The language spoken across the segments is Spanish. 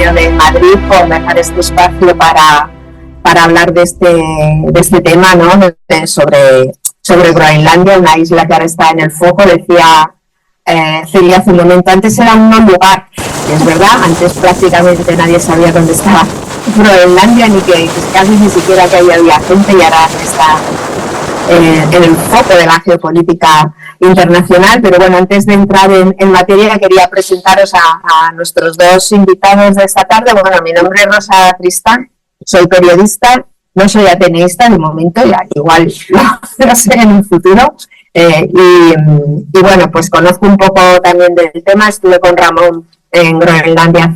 Radio de Madrid por dejar este espacio para hablar de este tema, ¿no? Sobre Groenlandia, una isla que ahora está en el foco. Decía Celia hace un momento, antes era un no lugar, es verdad, antes prácticamente nadie sabía dónde estaba Groenlandia, ni que casi ni siquiera que había gente, y ahora está en el foco de la geopolítica internacional. Pero bueno, antes de entrar en materia, quería presentaros a nuestros dos invitados de esta tarde. Bueno, mi nombre es Rosa Tristán, soy periodista, no soy ateneísta de momento, ya igual lo seré en un futuro. Y bueno, pues conozco un poco también del tema. Estuve con Ramón en Groenlandia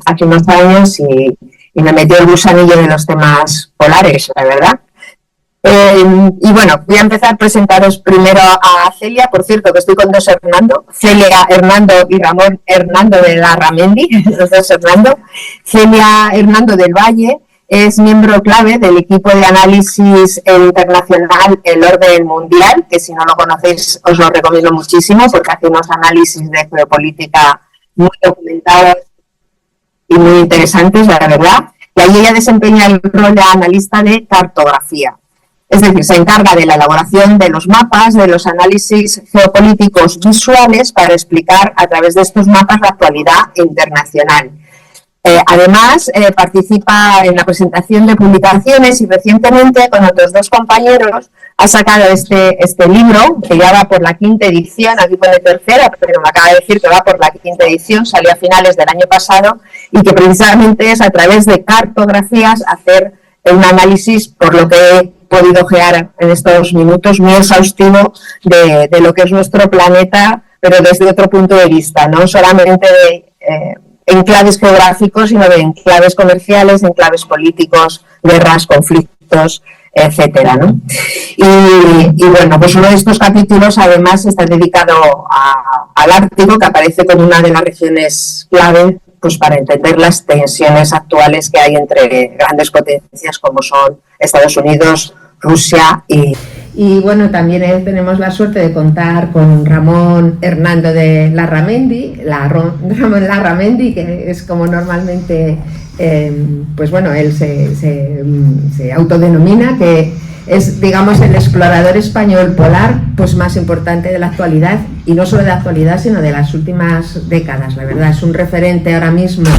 hace unos años y me metió el gusanillo de los temas polares, la verdad. Y bueno, voy a empezar a presentaros primero a Celia. Por cierto, que estoy con dos Hernando, Celia Hernando y Ramón Hernando de Larramendi, los dos Hernando. Celia Hernando del Valle es miembro clave del equipo de análisis internacional El Orden Mundial, que si no lo conocéis os lo recomiendo muchísimo porque hace unos análisis de geopolítica muy documentados y muy interesantes, la verdad. Y ahí ella desempeña el rol de analista de cartografía. Es decir, se encarga de la elaboración de los mapas, de los análisis geopolíticos visuales para explicar a través de estos mapas la actualidad internacional. Además, participa en la presentación de publicaciones y recientemente con otros dos compañeros ha sacado este libro que ya va por la 5ª edición, aquí pone tercera, pero me acaba de decir que va por la 5ª edición, salió a finales del año pasado y que precisamente es a través de cartografías hacer un análisis, por lo que he podido ojear en estos minutos, muy exhaustivo de lo que es nuestro planeta, pero desde otro punto de vista, no solamente de enclaves geográficos, sino de enclaves comerciales, enclaves políticos, guerras, conflictos, etcétera, ¿no? Y bueno, pues uno de estos capítulos además está dedicado al Ártico, que aparece como una de las regiones clave pues para entender las tensiones actuales que hay entre grandes potencias como son Estados Unidos, Rusia y bueno, también tenemos la suerte de contar con Ramón Hernando de Larramendi, Ramón Larramendi, que es como normalmente, pues bueno, él se autodenomina, que es, digamos, el explorador español polar pues más importante de la actualidad, y no solo de la actualidad, sino de las últimas décadas. La verdad, es un referente ahora mismo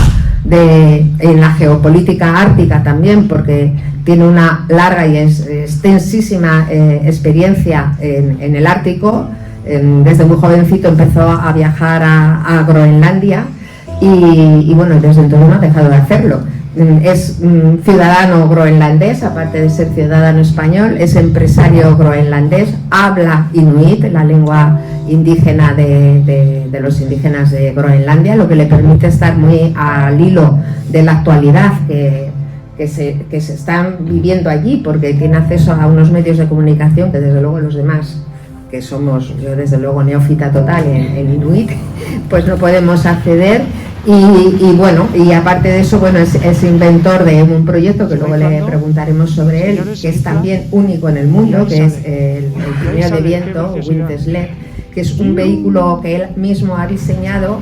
en la geopolítica ártica también, porque tiene una larga y extensísima experiencia en el Ártico. Desde muy jovencito empezó a viajar a Groenlandia y bueno, desde entonces no ha dejado de hacerlo. Es ciudadano groenlandés, aparte de ser ciudadano español, es empresario groenlandés, habla inuit, la lengua indígena de los indígenas de Groenlandia, lo que le permite estar muy al hilo de la actualidad que se están viviendo allí, porque tiene acceso a unos medios de comunicación que desde luego los demás, que somos, yo desde luego neófita total en inuit, pues no podemos acceder. Y bueno, y aparte de eso, bueno, es inventor de un proyecto que luego le preguntaremos sobre él, que es también único en el mundo, que es el trineo de viento, Wintesled, que es un vehículo que él mismo ha diseñado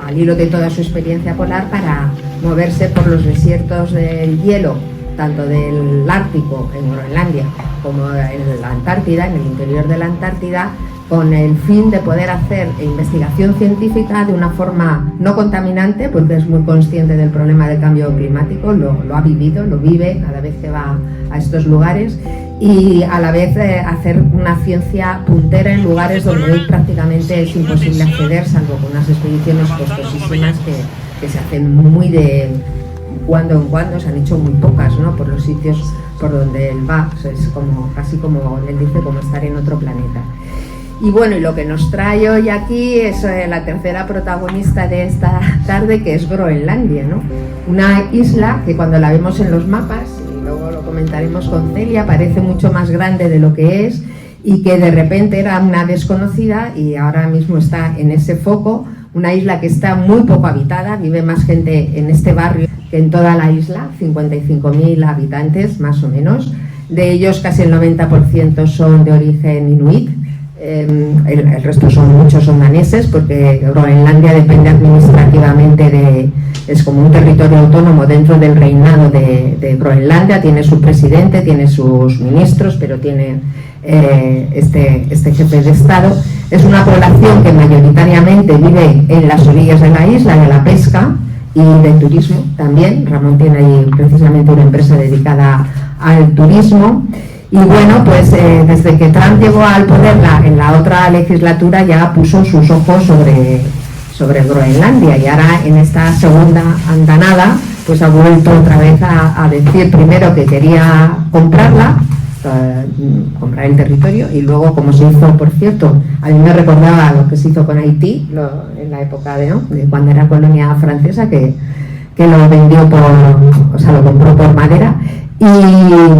al hilo de toda su experiencia polar para moverse por los desiertos del hielo, tanto del Ártico en Groenlandia como en la Antártida, en el interior de la Antártida, con el fin de poder hacer investigación científica de una forma no contaminante, porque es muy consciente del problema del cambio climático, lo ha vivido, lo vive cada vez que va a estos lugares, y a la vez hacer una ciencia puntera en lugares donde hoy prácticamente es imposible acceder, salvo con unas expediciones costosísimas que se hacen muy de cuando en cuando, se han hecho muy pocas, ¿no?, por los sitios por donde él va. O sea, es como, casi como él dice, como estar en otro planeta. Y bueno, y lo que nos trae hoy aquí es la tercera protagonista de esta tarde, que es Groenlandia, ¿no? Una isla que cuando la vemos en los mapas, y luego lo comentaremos con Celia, parece mucho más grande de lo que es, y que de repente era una desconocida y ahora mismo está en ese foco. Una isla que está muy poco habitada, vive más gente en este barrio que en toda la isla, 55.000 habitantes más o menos. De ellos casi el 90% son de origen inuit. el resto muchos son daneses, porque Groenlandia depende administrativamente es como un territorio autónomo dentro del reinado de Groenlandia, tiene su presidente, tiene sus ministros, pero tiene este jefe de Estado. Es una población que mayoritariamente vive en las orillas de la isla, de la pesca y del turismo también. Ramón tiene ahí precisamente una empresa dedicada al turismo. Y bueno, pues desde que Trump llegó al poder en la otra legislatura ya puso sus ojos sobre Groenlandia, y ahora en esta segunda andanada pues ha vuelto otra vez a decir primero que quería comprarla, comprar el territorio, y luego, como se hizo, por cierto, a mí me recordaba lo que se hizo con Haití en la época de cuando era colonia francesa, que lo vendió lo compró por madera, y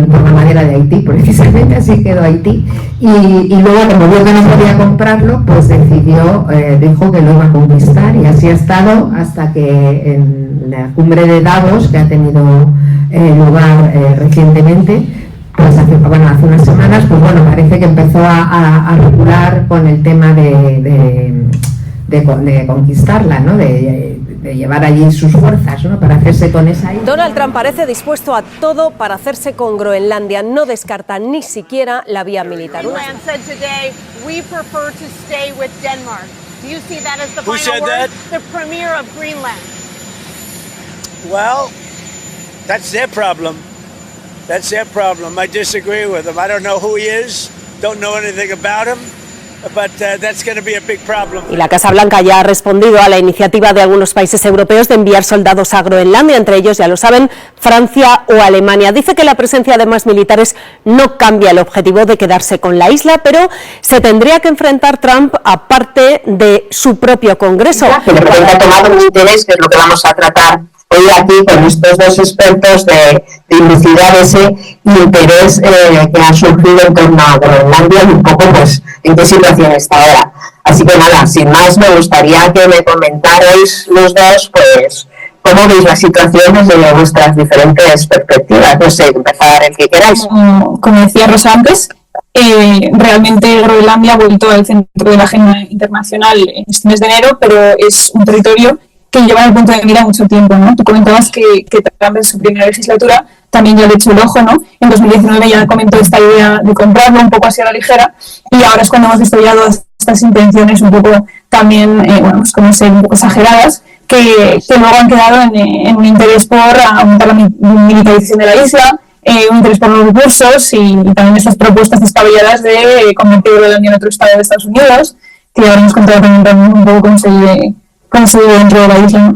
por la madera de Haití, precisamente, así quedó Haití, y luego, como vio que no podía comprarlo, pues dijo que lo iba a conquistar, y así ha estado hasta que en la cumbre de Davos, que ha tenido lugar recientemente, pues hace unas semanas, pues bueno, parece que empezó a recular con el tema de conquistarla, ¿no? De llevar allí sus fuerzas, ¿no? Para hacerse con esa isla. Donald Trump parece dispuesto a todo para hacerse con Groenlandia. No descarta ni siquiera la vía militar. Who said that? The premier of Greenland. Well, that's their problem. That's their problem. I disagree with him. I don't know who he is. Don't know anything about him. But that's going to be a big problem. Y la Casa Blanca ya ha respondido a la iniciativa de algunos países europeos de enviar soldados a Groenlandia, entre ellos, ya lo saben, Francia o Alemania. Dice que la presencia de más militares no cambia el objetivo de quedarse con la isla, pero se tendría que enfrentar Trump a parte de su propio Congreso. Que de repente ha tomado un interés, que es lo que vamos a tratar hoy aquí con estos dos expertos de ilucidar ese interés que ha surgido en torno a Groenlandia y un poco pues en qué situación está ahora. Así que nada, sin más, me gustaría que me comentarais los dos pues cómo veis la situación desde vuestras diferentes perspectivas. No sé, empezar el que queráis. Como decía Rosa antes, realmente Groenlandia ha vuelto al centro de la agenda internacional en este mes de enero, pero es un territorio que lleva en el punto de mira mucho tiempo, ¿no? Tú comentabas que Trump en su primera legislatura también ya le echó el ojo, ¿no? En 2019 ya comentó esta idea de comprarlo un poco así a la ligera, y ahora es cuando hemos visto ya todas estas intenciones un poco también, pues como ser un poco exageradas, que luego han quedado en un interés por aumentar la militarización de la isla, un interés por los recursos y también esas propuestas descabelladas de convertir Groenlandia en otro estado de Estados Unidos, que ya habremos contado también un poco cómo se vive dentro de la isla.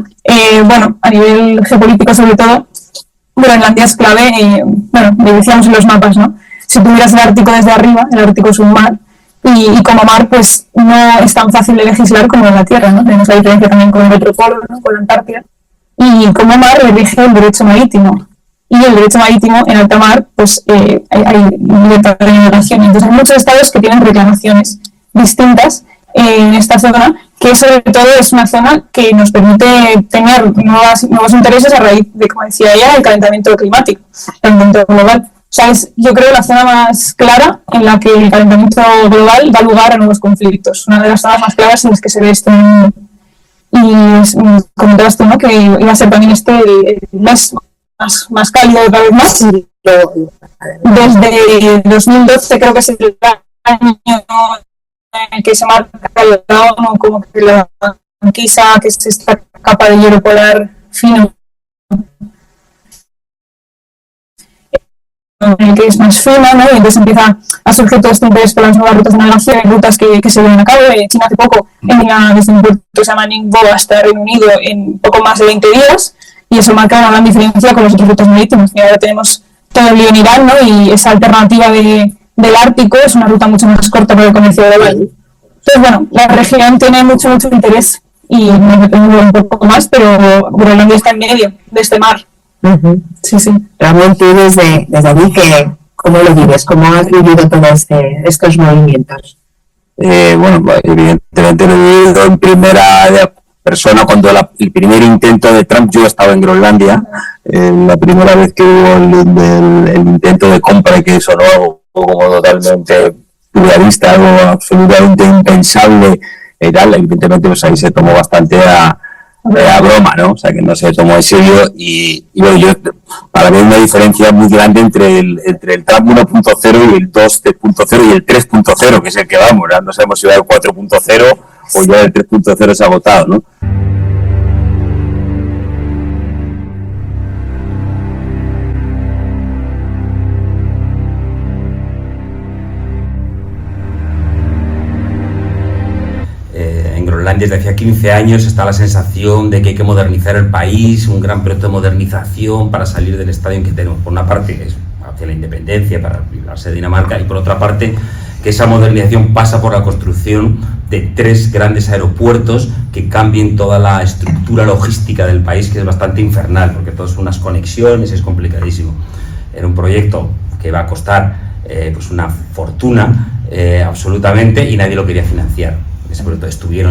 Bueno, a nivel geopolítico sobre todo, Groenlandia es clave, lo decíamos en los mapas, ¿no? Si tú miras el Ártico desde arriba, el Ártico es un mar, y como mar pues no es tan fácil de legislar como en la Tierra, ¿no? Tenemos la diferencia también con el metropolo, ¿no? Con la Antártida, y como mar rige el derecho marítimo, y el derecho marítimo en alta mar pues hay libertad de navegación, entonces hay muchos estados que tienen reclamaciones distintas en esta zona, que sobre todo es una zona que nos permite tener nuevos intereses a raíz de, como decía ella, el calentamiento climático, el calentamiento global. O sea, es, yo creo, la zona más clara en la que el calentamiento global da lugar a nuevos conflictos. Una de las zonas más claras en las que se ve esto en el mundo. Y comentabas tú, ¿no?, que iba a ser también el mes más cálido otra vez más. Desde 2012 creo que es el año en el que se marca la ONU como que la banquisa, que es esta capa de hielo polar fino, en el que es más fino, ¿no? Y entonces empieza a surgir todo este interés por las nuevas rutas de navegación, rutas que se llevan a cabo. China hace poco venía desde un puerto que se llama Ningbo hasta Reino Unido en poco más de 20 días, y eso marca una gran diferencia con las otras rutas marítimas. Y ahora tenemos todo el lío en Irán, ¿no? Y esa alternativa del Ártico es una ruta mucho más corta para el comercio global. Entonces, bueno, la región tiene mucho interés y me depende un poco más, pero Groenlandia está en medio de este mar. Sí. Ramón, tú desde allí, ¿cómo lo vives? ¿Cómo has vivido todos estos movimientos? Bueno, evidentemente lo he vivido en primera persona cuando el primer intento de Trump. Yo estaba en Groenlandia, la primera vez que hubo el intento de compra, y que sonó algo como totalmente surrealista, algo absolutamente impensable y tal. Evidentemente pues ahí se tomó bastante a broma, ¿no? O sea, que no se tomó en serio y bueno, para mí hay una diferencia muy grande entre el Trump 1.0 y el 2.0 y el 3.0, que es el que vamos, ¿no? No sabemos si va el 4.0 o ya el 3.0 se ha agotado, ¿no? Desde hacía 15 años está la sensación de que hay que modernizar el país, un gran proyecto de modernización para salir del estadio en que tenemos. Por una parte, es hacia la independencia, para librarse de Dinamarca, y por otra parte, que esa modernización pasa por la construcción de 3 grandes aeropuertos que cambien toda la estructura logística del país, que es bastante infernal, porque todo son unas conexiones, es complicadísimo. Era un proyecto que va a costar pues una fortuna absolutamente, y nadie lo quería financiar.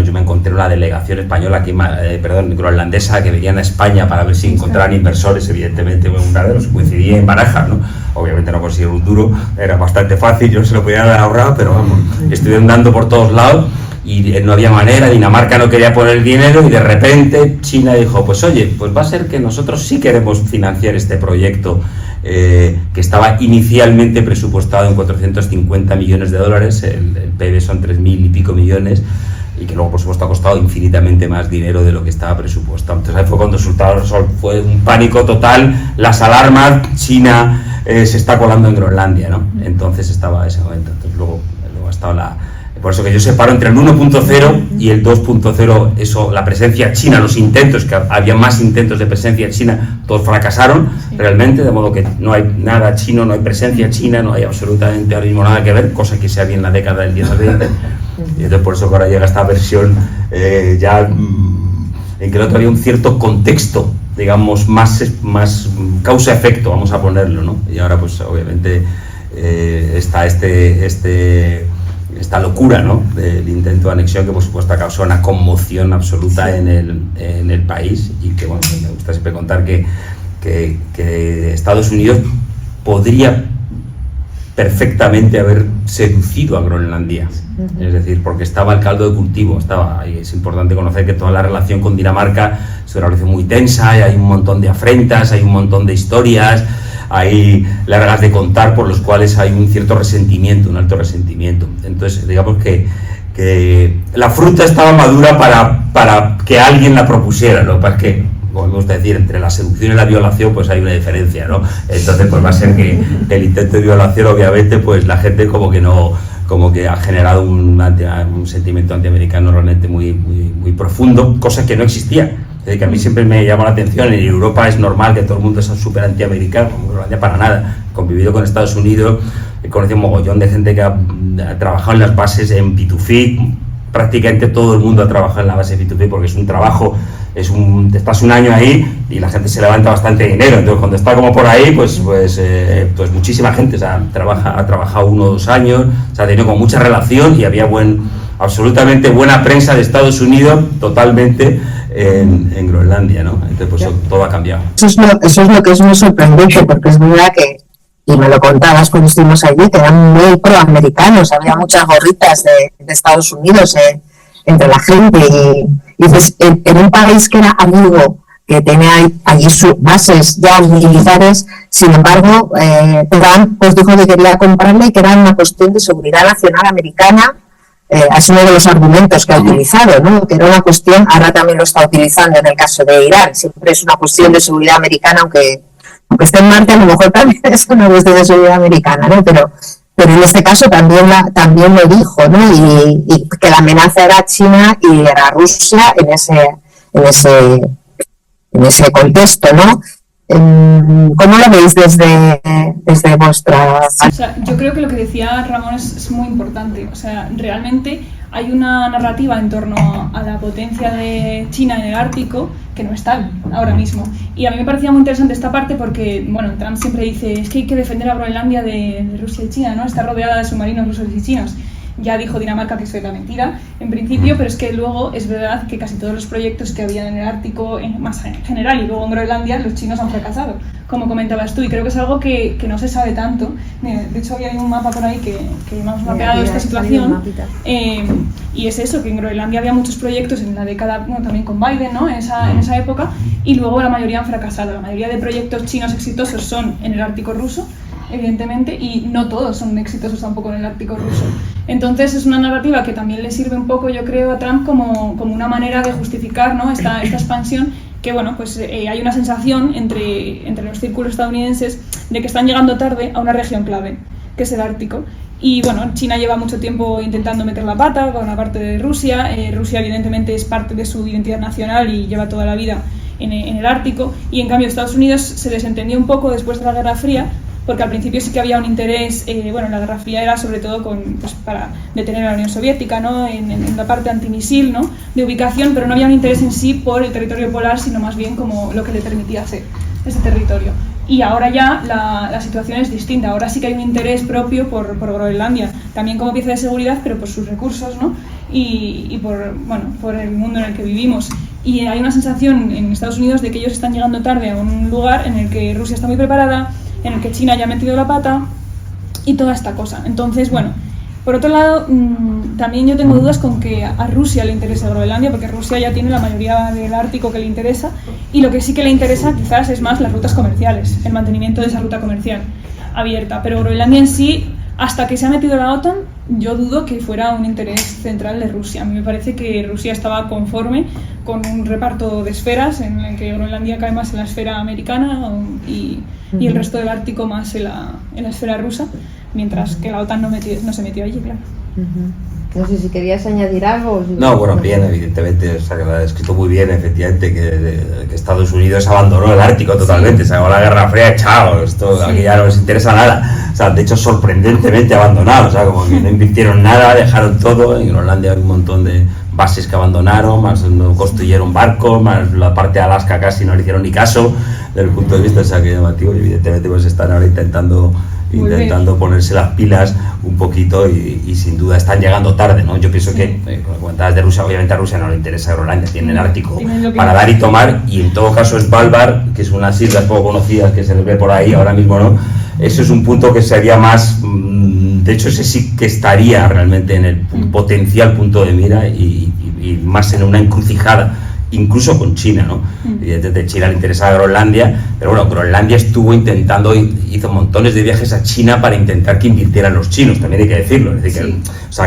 Yo me encontré una delegación española, groenlandesa, que venían a España para ver si encontraban inversores. Evidentemente una de los coincidía en Barajas, ¿no? Obviamente no consiguieron un duro, era bastante fácil, yo se lo podía haber ahorrado, pero vamos, estuvieron dando por todos lados y no había manera. Dinamarca no quería poner el dinero y de repente China dijo, pues oye, pues va a ser que nosotros sí queremos financiar este proyecto, que estaba inicialmente presupuestado en 450 millones de dólares, el PIB son 3.000 y pico millones, y que luego por supuesto ha costado infinitamente más dinero de lo que estaba presupuestado. Entonces ahí fue cuando fue un pánico total, las alarmas, China se está colando en Groenlandia, ¿no? Entonces estaba ese momento. Entonces luego ha estado por eso que yo separo entre el 1.0 y el 2.0, eso, la presencia china, los intentos, que había más intentos de presencia china, todos fracasaron realmente, de modo que no hay nada chino, no hay presencia china, no hay absolutamente ahora mismo nada que ver, cosa que se había en la década del 10 al 20, y entonces por eso que ahora llega esta versión ya en que el otro había un cierto contexto, digamos, más causa-efecto, vamos a ponerlo, ¿no? Y ahora pues obviamente está esta locura, ¿no?, del intento de anexión, que por supuesto causó una conmoción absoluta en el país, y que bueno, me gusta siempre contar que Estados Unidos podría perfectamente haber seducido a Groenlandia, es decir, porque estaba el caldo de cultivo, y es importante conocer que toda la relación con Dinamarca es una relación muy tensa, y hay un montón de afrentas, hay un montón de historias, hay largas de contar, por los cuales hay un cierto resentimiento, un alto resentimiento. Entonces, digamos que la fruta estaba madura para que alguien la propusiera, ¿no? Para que, como me gusta decir, entre la seducción y la violación pues hay una diferencia, ¿no? Entonces pues va a ser que el intento de violación, obviamente, pues la gente como que ha generado un sentimiento antiamericano realmente muy profundo, cosa que no existía. Es decir, que a mí siempre me llama la atención, en Europa es normal que todo el mundo sea súper antiamericano, no para nada. He convivido con Estados Unidos, he conocido un mogollón de gente que ha trabajado en las bases en P2P, prácticamente todo el mundo ha trabajado en la base de P2P porque es un trabajo, estás un año ahí y la gente se levanta bastante dinero. Entonces cuando está como por ahí, pues muchísima gente, o sea, ha trabajado 1 o 2 años, o sea, ha tenido con mucha relación, y había absolutamente buena prensa de Estados Unidos totalmente en Groenlandia, ¿no? Entonces pues todo ha cambiado. Eso es lo que es muy sorprendente, porque es verdad que, y me lo contabas cuando estuvimos allí, que eran muy proamericanos, había muchas gorritas de Estados Unidos entre la gente, y pues, en un país que era amigo, que tenía allí sus bases ya militares, sin embargo, Trump pues dijo que quería comprarle, y que era una cuestión de seguridad nacional americana. Es uno de los argumentos que ha utilizado, ¿no? Que era una cuestión, ahora también lo está utilizando en el caso de Irán, siempre es una cuestión de seguridad americana, aunque esté en Marte, a lo mejor también es una cuestión de seguridad americana, ¿no? Pero en este caso también lo dijo, ¿no? Y que la amenaza era China y era Rusia en ese contexto, ¿no? ¿Cómo lo veis desde vuestra...? O sea, yo creo que lo que decía Ramón es muy importante. O sea, realmente hay una narrativa en torno a la potencia de China en el Ártico que no es tal ahora mismo. Y a mí me parecía muy interesante esta parte porque, bueno, Trump siempre dice, es que hay que defender a Groenlandia de Rusia y China, ¿no? Está rodeada de submarinos rusos y chinos. Ya dijo Dinamarca que eso era mentira, en principio, pero es que luego es verdad que casi todos los proyectos que había en el Ártico, más en general, y luego en Groenlandia, los chinos han fracasado, como comentabas tú, y creo que es algo que no se sabe tanto. De hecho, había un mapa por ahí que hemos mapeado esta situación, y es eso, que en Groenlandia había muchos proyectos en la década, bueno, también con Biden, ¿no? en esa época, y luego la mayoría han fracasado. La mayoría de proyectos chinos exitosos son en el Ártico ruso, evidentemente, y no todos son exitosos tampoco en el Ártico ruso. Entonces es una narrativa que también le sirve un poco, yo creo, a Trump como una manera de justificar, ¿no? esta expansión, que bueno, pues hay una sensación entre los círculos estadounidenses de que están llegando tarde a una región clave, que es el Ártico. Y bueno, China lleva mucho tiempo intentando meter la pata con la parte de Rusia. Rusia evidentemente es parte de su identidad nacional y lleva toda la vida en el Ártico, y en cambio Estados Unidos se desentendió un poco después de la Guerra Fría, porque al principio sí que había un interés, bueno, la Guerra Fría era sobre todo para detener a la Unión Soviética, ¿no? en la parte antimisil, ¿no? de ubicación, pero no había un interés en sí por el territorio polar, sino más bien como lo que le permitía hacer ese territorio. Y ahora ya la situación es distinta, ahora sí que hay un interés propio por Groenlandia, también como pieza de seguridad, pero por sus recursos, ¿no? y por el mundo en el que vivimos. Y hay una sensación en Estados Unidos de que ellos están llegando tarde a un lugar en el que Rusia está muy preparada, en el que China ya ha metido la pata y toda esta cosa. Entonces, bueno, por otro lado, también yo tengo dudas con que a Rusia le interese Groenlandia, porque Rusia ya tiene la mayoría del Ártico que le interesa, y lo que sí que le interesa quizás es más las rutas comerciales, el mantenimiento de esa ruta comercial abierta. Pero Groenlandia en sí, hasta que se ha metido la OTAN, yo dudo que fuera un interés central de Rusia. A mí me parece que Rusia estaba conforme con un reparto de esferas en el que Groenlandia cae más en la esfera americana y el resto del Ártico más en la esfera rusa, mientras que la OTAN no se metió allí, claro. No sé si querías añadir algo. No, bueno, bien, evidentemente, o sea, que lo ha descrito muy bien, efectivamente, que Estados Unidos abandonó el Ártico totalmente, se acabó la Guerra Fría, chao, esto aquí ya no les interesa nada. O sea, de hecho, sorprendentemente abandonado, o sea, como que no invirtieron nada, dejaron todo. En Groenlandia hay un montón de bases que abandonaron, más no construyeron barcos, más la parte de Alaska casi no le hicieron ni caso, desde el punto de vista, o sea, que llamativo, y evidentemente pues están ahora intentando ponerse las pilas un poquito y sin duda están llegando tarde, ¿no? Yo pienso que, como comentabas de Rusia, obviamente a Rusia no le interesa Groenlandia, tiene el Ártico para dar y tomar, y en todo caso Svalbard, que es unas islas poco conocidas que se les ve por ahí ahora mismo, ¿no? Eso es un punto que sería más, de hecho ese sí que estaría realmente en el potencial punto de mira y más en una encrucijada, incluso con China, ¿no? Evidentemente China le interesaba Groenlandia, pero bueno, Groenlandia estuvo intentando, hizo montones de viajes a China para intentar que invirtieran los chinos, también hay que decirlo, es decir,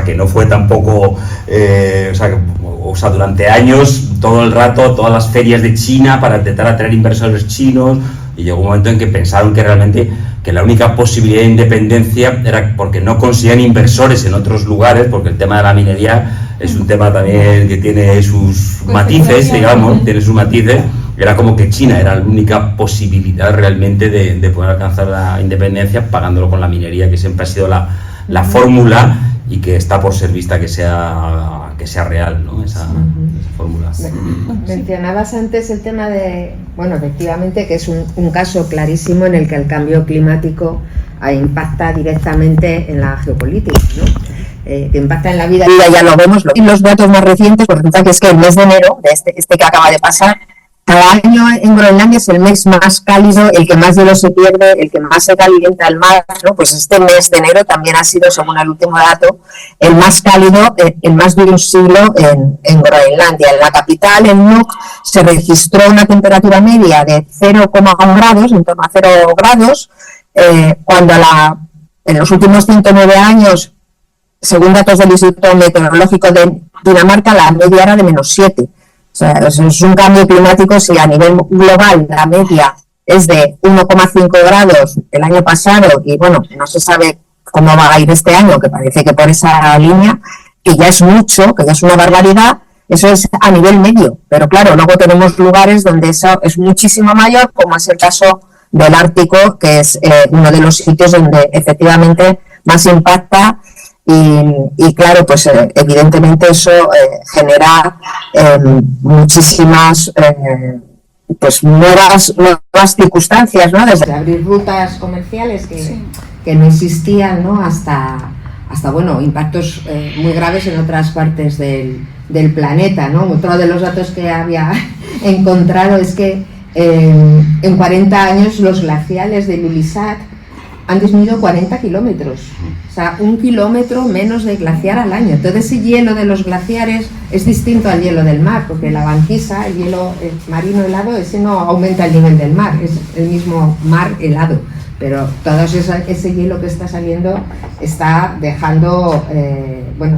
que no fue tampoco, o sea, durante años, todo el rato, todas las ferias de China para intentar atraer inversores chinos, y llegó un momento en que pensaron que realmente que la única posibilidad de independencia era porque no conseguían inversores en otros lugares, porque el tema de la minería es un tema también que tiene sus matices, digamos, tiene sus matices. Era como que China era la única posibilidad realmente de poder alcanzar la independencia pagándolo con la minería, que siempre ha sido la fórmula y que está por ser vista que sea real, ¿no? Esa fórmula. Mencionabas antes el tema de, bueno, efectivamente que es un caso clarísimo en el que el cambio climático impacta directamente en la geopolítica, ¿no? Que impacta en la vida. Ya lo vemos, y los datos más recientes, pues resulta que es que el mes de enero, de este que acaba de pasar, cada año en Groenlandia es el mes más cálido, el que más hielo se pierde, el que más se calienta el mar, ¿no? Pues este mes de enero también ha sido, según el último dato, el más cálido, el más de un siglo en Groenlandia. En la capital, en Nuuk, se registró una temperatura media de 0,1 grados, en torno a 0 grados, cuando en los últimos 109 años, según datos del Instituto Meteorológico de Dinamarca, la media era de -7. O sea, es un cambio climático. Si a nivel global la media es de 1,5 grados el año pasado, y bueno, no se sabe cómo va a ir este año, que parece que por esa línea, que ya es mucho, que ya es una barbaridad, eso es a nivel medio. Pero claro, luego tenemos lugares donde eso es muchísimo mayor, como es el caso del Ártico, que es uno de los sitios donde efectivamente más impacta. Y claro, pues evidentemente eso genera muchísimas pues nuevas circunstancias, ¿no? Desde abrir rutas comerciales que no existían, ¿no? hasta bueno, impactos muy graves en otras partes del planeta, ¿no? Otro de los datos que había encontrado es que En 40 años los glaciales de Ilulissat han disminuido 40 kilómetros, o sea, 1 kilómetro menos de glaciar al año. Todo ese hielo de los glaciares es distinto al hielo del mar, porque la banquisa, el hielo marino helado, ese no aumenta el nivel del mar, es el mismo mar helado, pero todo ese hielo que está saliendo está dejando,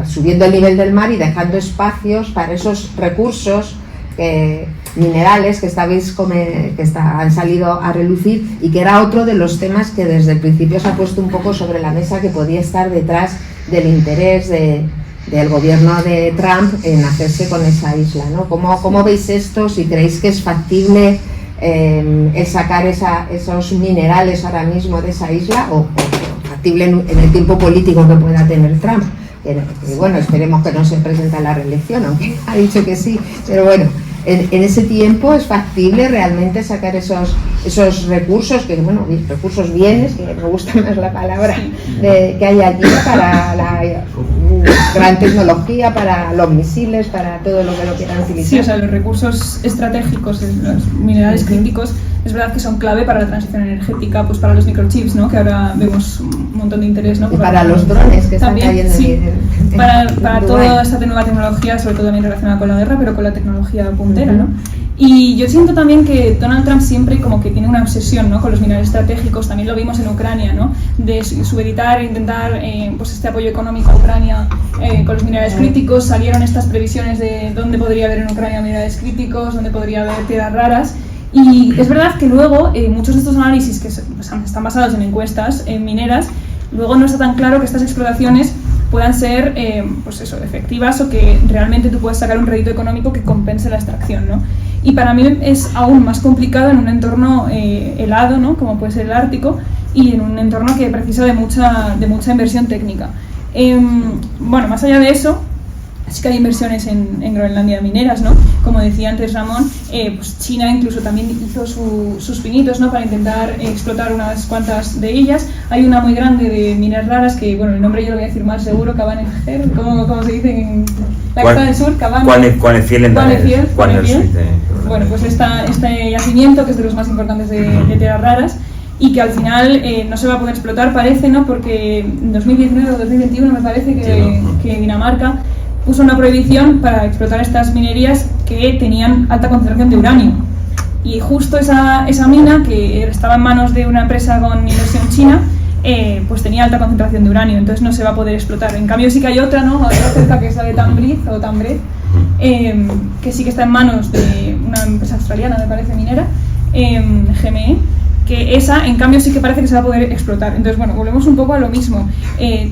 subiendo el nivel del mar y dejando espacios para esos recursos minerales que han salido a relucir, y que era otro de los temas que desde el principio se ha puesto un poco sobre la mesa, que podía estar detrás del interés del gobierno de Trump en hacerse con esa isla, ¿no? ¿Cómo veis esto? Si creéis que es factible el sacar esos minerales ahora mismo de esa isla, o factible en el tiempo político que pueda tener Trump. Y bueno, esperemos que no se presente a la reelección, aunque ha dicho que sí, pero bueno, en ese tiempo es factible realmente sacar esos recursos, recursos, bienes, que me gusta más la palabra, que hay allí para la gran tecnología, para los misiles, para todo lo que lo quieran utilizar. Sí, o sea, los recursos estratégicos, los minerales críticos, es verdad que son clave para la transición energética, pues para los microchips, ¿no? Que ahora vemos un montón de interés, ¿no? Y para los drones que están cayendo para toda esta nueva tecnología, sobre todo también relacionada con la guerra, pero con la tecnología puntera, ¿no? Y yo siento también que Donald Trump siempre como que tiene una obsesión, ¿no? Con los minerales estratégicos. También lo vimos en Ucrania, ¿no? De subeditar e intentar pues este apoyo económico a Ucrania con los minerales críticos. Salieron estas previsiones de dónde podría haber en Ucrania minerales críticos, dónde podría haber tierras raras. Y es verdad que luego muchos de estos análisis que están basados en encuestas mineras, luego no está tan claro que estas explotaciones puedan ser efectivas, o que realmente tú puedas sacar un rédito económico que compense la extracción, ¿no? Y para mí es aún más complicado en un entorno helado, ¿no? Como puede ser el Ártico, y en un entorno que precisa de mucha inversión técnica. Más allá de eso, sí que hay inversiones en Groenlandia mineras, ¿no? Como decía antes Ramón, pues China incluso también hizo sus pinitos, ¿no? Para intentar explotar unas cuantas de ellas. Hay una muy grande de minas raras que, bueno, el nombre yo lo voy a decir mal seguro, Kvanefjeld, ¿cómo se dice en la costa del sur? Kvanefjeld. Bueno, pues este yacimiento, que es de los más importantes de tierras raras, y que al final no se va a poder explotar, parece, ¿no? Porque en 2019 o 2021 me parece que Dinamarca puso una prohibición para explotar estas minerías que tenían alta concentración de uranio. Y justo esa mina, que estaba en manos de una empresa con inversión china, pues tenía alta concentración de uranio, entonces no se va a poder explotar. En cambio sí que hay otra, ¿no? Otra cerca, que es la de Tambriz, que sí que está en manos de una empresa australiana, me parece, minera, GME, que esa, en cambio, sí que parece que se va a poder explotar. Entonces, bueno, volvemos un poco a lo mismo.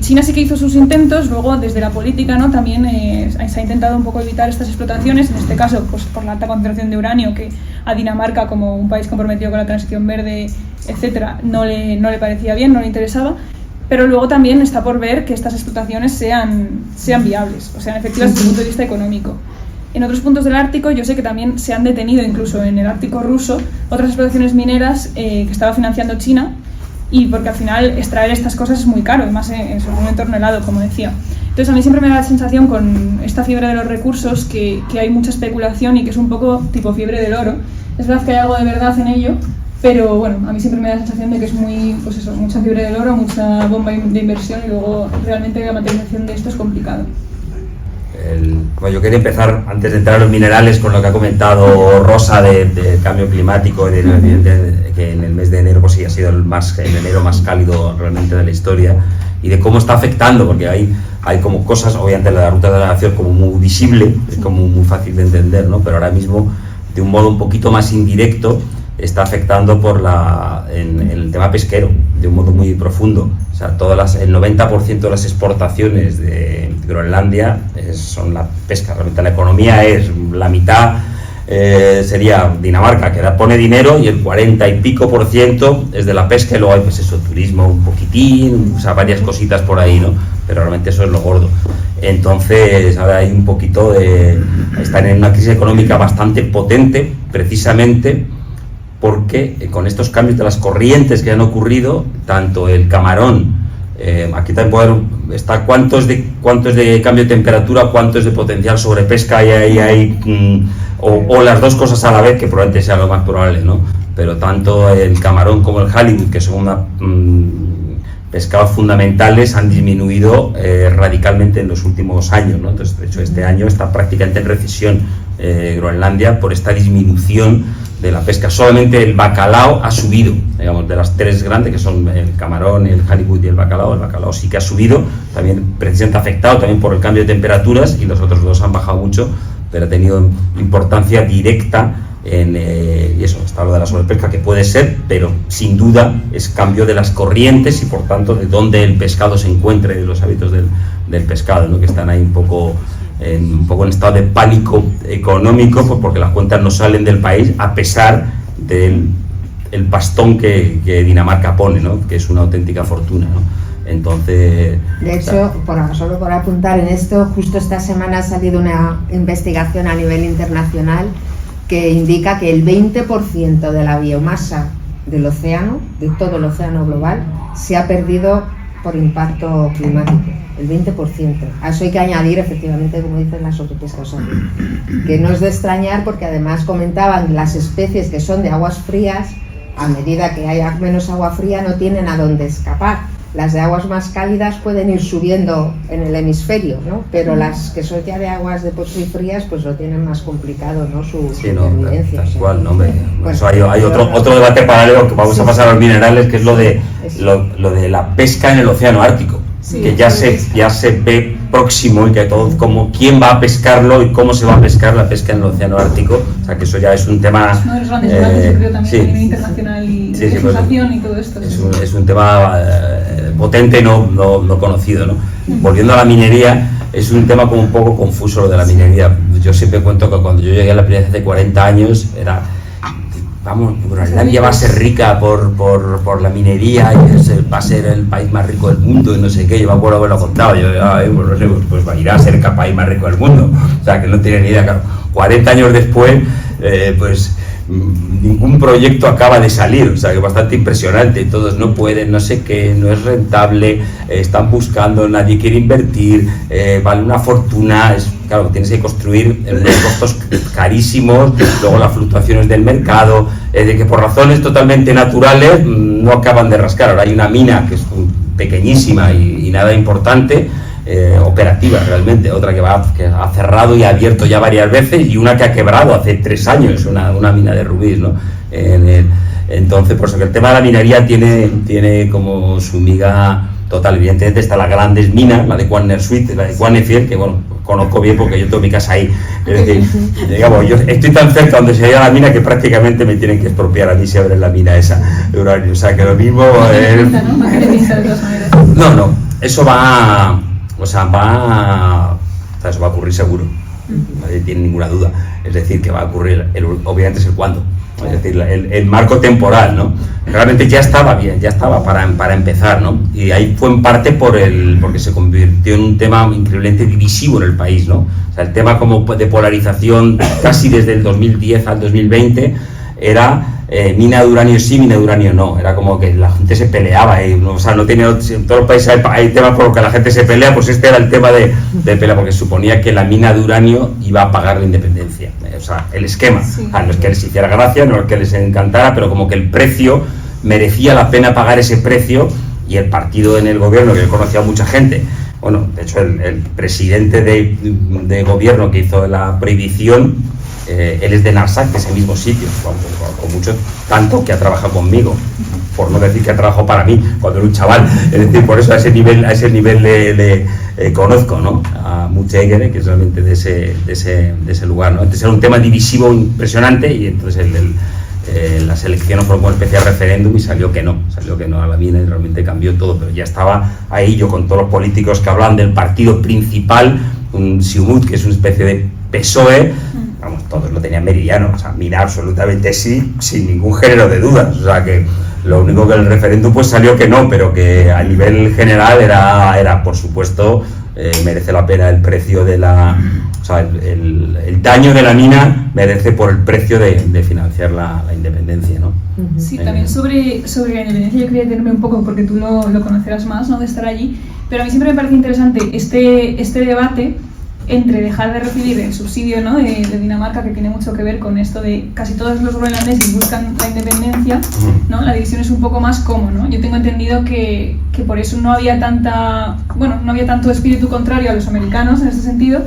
China sí que hizo sus intentos, luego desde la política, ¿no? También se ha intentado un poco evitar estas explotaciones, en este caso, pues por la alta concentración de uranio, que a Dinamarca, como un país comprometido con la transición verde, etcétera, no le parecía bien, no le interesaba. Pero luego también está por ver que estas explotaciones sean viables, o sean efectivas desde el punto de vista económico. En otros puntos del Ártico yo sé que también se han detenido, incluso en el Ártico ruso, otras explotaciones mineras que estaba financiando China, y porque al final extraer estas cosas es muy caro, además en un entorno helado, como decía. Entonces a mí siempre me da la sensación, con esta fiebre de los recursos, que hay mucha especulación y que es un poco tipo fiebre del oro. Es verdad que hay algo de verdad en ello, pero bueno, a mí siempre me da la sensación de que es mucha fiebre del oro, mucha bomba de inversión, y luego realmente la materialización de esto es complicado. Yo quería empezar, antes de entrar a los minerales, con lo que ha comentado Rosa de cambio climático, que en el mes de enero pues sí ha sido el enero más cálido realmente de la historia, y de cómo está afectando, porque hay como cosas, obviamente la ruta de la navegación como muy visible, es como muy fácil de entender, ¿no? Pero ahora mismo, de un modo un poquito más indirecto, está afectando en el tema pesquero, de un modo muy profundo. O sea, el 90% de las exportaciones de Groenlandia son la pesca. Realmente la economía es la mitad, sería Dinamarca, que pone dinero, y el 40 y pico % es de la pesca, y luego hay pues eso, turismo un poquitín, o sea, varias cositas por ahí, ¿no? Pero realmente eso es lo gordo. Entonces ahora hay un poquito están en una crisis económica bastante potente, precisamente porque con estos cambios de las corrientes que han ocurrido, tanto el camarón Aquí también está cuánto es de cambio de temperatura, cuánto es de potencial sobrepesca, y ahí hay o las dos cosas a la vez, que probablemente sea lo más probable, ¿no? Pero tanto el camarón como el halibut, que son pescados fundamentales, han disminuido radicalmente en los últimos años, ¿no? Entonces, de hecho, este año está prácticamente en recesión Groenlandia por esta disminución de la pesca. Solamente el bacalao ha subido, digamos, de las tres grandes, que son el camarón, el halibut y el bacalao sí que ha subido, también precisamente afectado también por el cambio de temperaturas, y los otros dos han bajado mucho, pero ha tenido importancia directa y eso, está lo de la sobrepesca, que puede ser, pero sin duda es cambio de las corrientes y por tanto de dónde el pescado se encuentre, de los hábitos del pescado, ¿no? Que están ahí un poco en estado de pánico económico, pues porque las cuentas no salen del país a pesar del pastón que Dinamarca pone, ¿no? Que es una auténtica fortuna, ¿no? Entonces, de hecho, solo por apuntar en esto, justo esta semana ha salido una investigación a nivel internacional que indica que el 20% de la biomasa del océano, de todo el océano global, se ha perdido por impacto climático, el 20%. A eso hay que añadir, efectivamente, como dicen, la sobrepesca, o sea, que no es de extrañar, porque además comentaban las especies que son de aguas frías, a medida que haya menos agua fría no tienen a dónde escapar. Las de aguas más cálidas pueden ir subiendo en el hemisferio, ¿no? Pero las que son ya de aguas de por sí frías, pues lo tienen más complicado, ¿no? Su supervivencia. Tal cual, ¿no? Bueno, eso hay otro debate paralelo que vamos a pasar a los minerales, que es lo de la pesca en el océano Ártico, que ya se ve próximo, y que todo como quién va a pescarlo y cómo se va a pescar la pesca en el océano Ártico. O sea, que eso ya es un tema. Es uno de los grandes debates, yo creo, también a nivel internacional y legislación y todo esto. Es un tema potente, no conocido, ¿no? Volviendo a la minería, es un tema como un poco confuso lo de la minería. Yo siempre cuento que cuando yo llegué a la playa hace 40 años era, vamos, Groenlandia va a ser rica por la minería y va a ser el país más rico del mundo y no sé qué. Yo me acuerdo haberlo contado, pues irá a ser el país más rico del mundo, o sea, que no tiene ni idea. Claro, 40 años después, pues ningún proyecto acaba de salir, o sea, que es bastante impresionante. Todos no pueden, no sé qué, no es rentable, están buscando, nadie quiere invertir, vale una fortuna. Claro, tienes que construir en unos costos carísimos, luego las fluctuaciones del mercado, de que por razones totalmente naturales no acaban de rascar. Ahora hay una mina que es pequeñísima y nada importante, operativa realmente, otra que ha cerrado y ha abierto ya varias veces, y una que ha quebrado hace 3 años, una mina de rubíes, ¿no? Entonces, por eso que el tema de la minería tiene como su miga total. Evidentemente está las grandes minas, la de Quannersuit, la de Quannefiel, que bueno, conozco bien porque yo tengo mi casa ahí. Es decir, digamos, yo estoy tan cerca donde se halla la mina que prácticamente me tienen que expropiar a mí si abren la mina esa de uranio. O sea, que lo mismo... No, eso va... eso va a ocurrir seguro, nadie tiene ninguna duda. Es decir, que va a ocurrir, obviamente es el cuándo, es decir, el marco temporal, ¿no? Realmente ya estaba bien, ya estaba para empezar, ¿no? Y ahí fue en parte porque se convirtió en un tema increíblemente divisivo en el país, ¿no? O sea, el tema como de polarización casi desde el 2010 al 2020 era mina de uranio sí, mina de uranio no. Era como que la gente se peleaba, o sea, no tenía, en todos los países hay temas por los que la gente se pelea, pues este era el tema de pelea, porque suponía que la mina de uranio iba a pagar la independencia. O sea, el esquema, no es que les hiciera gracia, no es que les encantara, pero como que el precio merecía la pena pagar ese precio, y el partido en el gobierno, que yo conocía a mucha gente, bueno, de hecho el presidente de gobierno que hizo la prohibición, él es de Narsak, de ese mismo sitio, con mucho, tanto que ha trabajado conmigo, por no decir que ha trabajado para mí cuando era un chaval. Es decir, por eso a ese nivel le conozco, ¿no? A Muchegere, que es realmente de ese lugar, ¿no? Entonces era un tema divisivo impresionante, y entonces las elecciones fueron como una especie de referéndum y salió que no a la mina, y realmente cambió todo. Pero ya estaba ahí yo con todos los políticos que hablan del partido principal, un Siumut, que es una especie de PSOE, vamos, todos lo tenían meridiano, o sea, mina absolutamente sí, sin ningún género de dudas. O sea, que lo único que el referéndum pues salió que no, pero que a nivel general era por supuesto, merece la pena el precio de la... O sea, el daño de la mina merece por el precio de financiar la independencia, ¿no? Sí, también sobre la independencia yo quería detenerme un poco porque tú lo conocerás más, ¿no?, de estar allí, pero a mí siempre me parece interesante este debate entre dejar de recibir el subsidio, ¿no?, de Dinamarca, que tiene mucho que ver con esto de casi todos los groenlandeses buscan la independencia, ¿no? La división es un poco más cómo, ¿no? Yo tengo entendido que por eso no había tanto espíritu contrario a los americanos en ese sentido,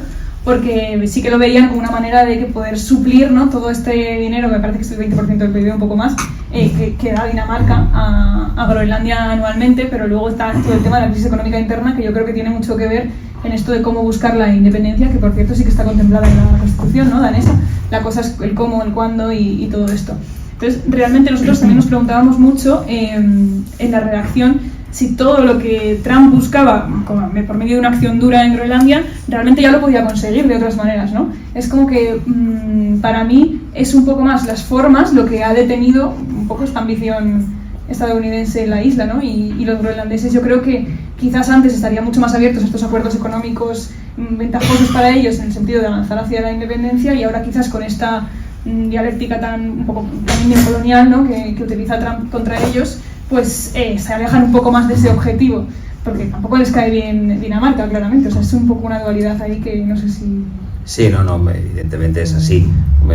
porque sí que lo veían como una manera de poder suplir, ¿no?, todo este dinero, que me parece que es el 20% del PIB, un poco más, que da Dinamarca a Groenlandia anualmente, pero luego está todo el tema de la crisis económica interna, que yo creo que tiene mucho que ver en esto de cómo buscar la independencia, que por cierto sí que está contemplada en la Constitución, ¿no?, danesa. La cosa es el cómo, el cuándo y todo esto. Entonces, realmente nosotros también nos preguntábamos mucho en la redacción si todo lo que Trump buscaba por medio de una acción dura en Groenlandia realmente ya lo podía conseguir de otras maneras, ¿no? Es como que para mí es un poco más las formas lo que ha detenido un poco esta ambición estadounidense en la isla, ¿no? Y los groenlandeses, yo creo que quizás antes estarían mucho más abiertos a estos acuerdos económicos ventajosos para ellos en el sentido de avanzar hacia la independencia, y ahora quizás con esta dialéctica un poco neocolonial, ¿no?, que utiliza Trump contra ellos, pues se alejan un poco más de ese objetivo, porque tampoco les cae bien Dinamarca, claramente. O sea, es un poco una dualidad ahí que no sé si... Sí, no, evidentemente es así.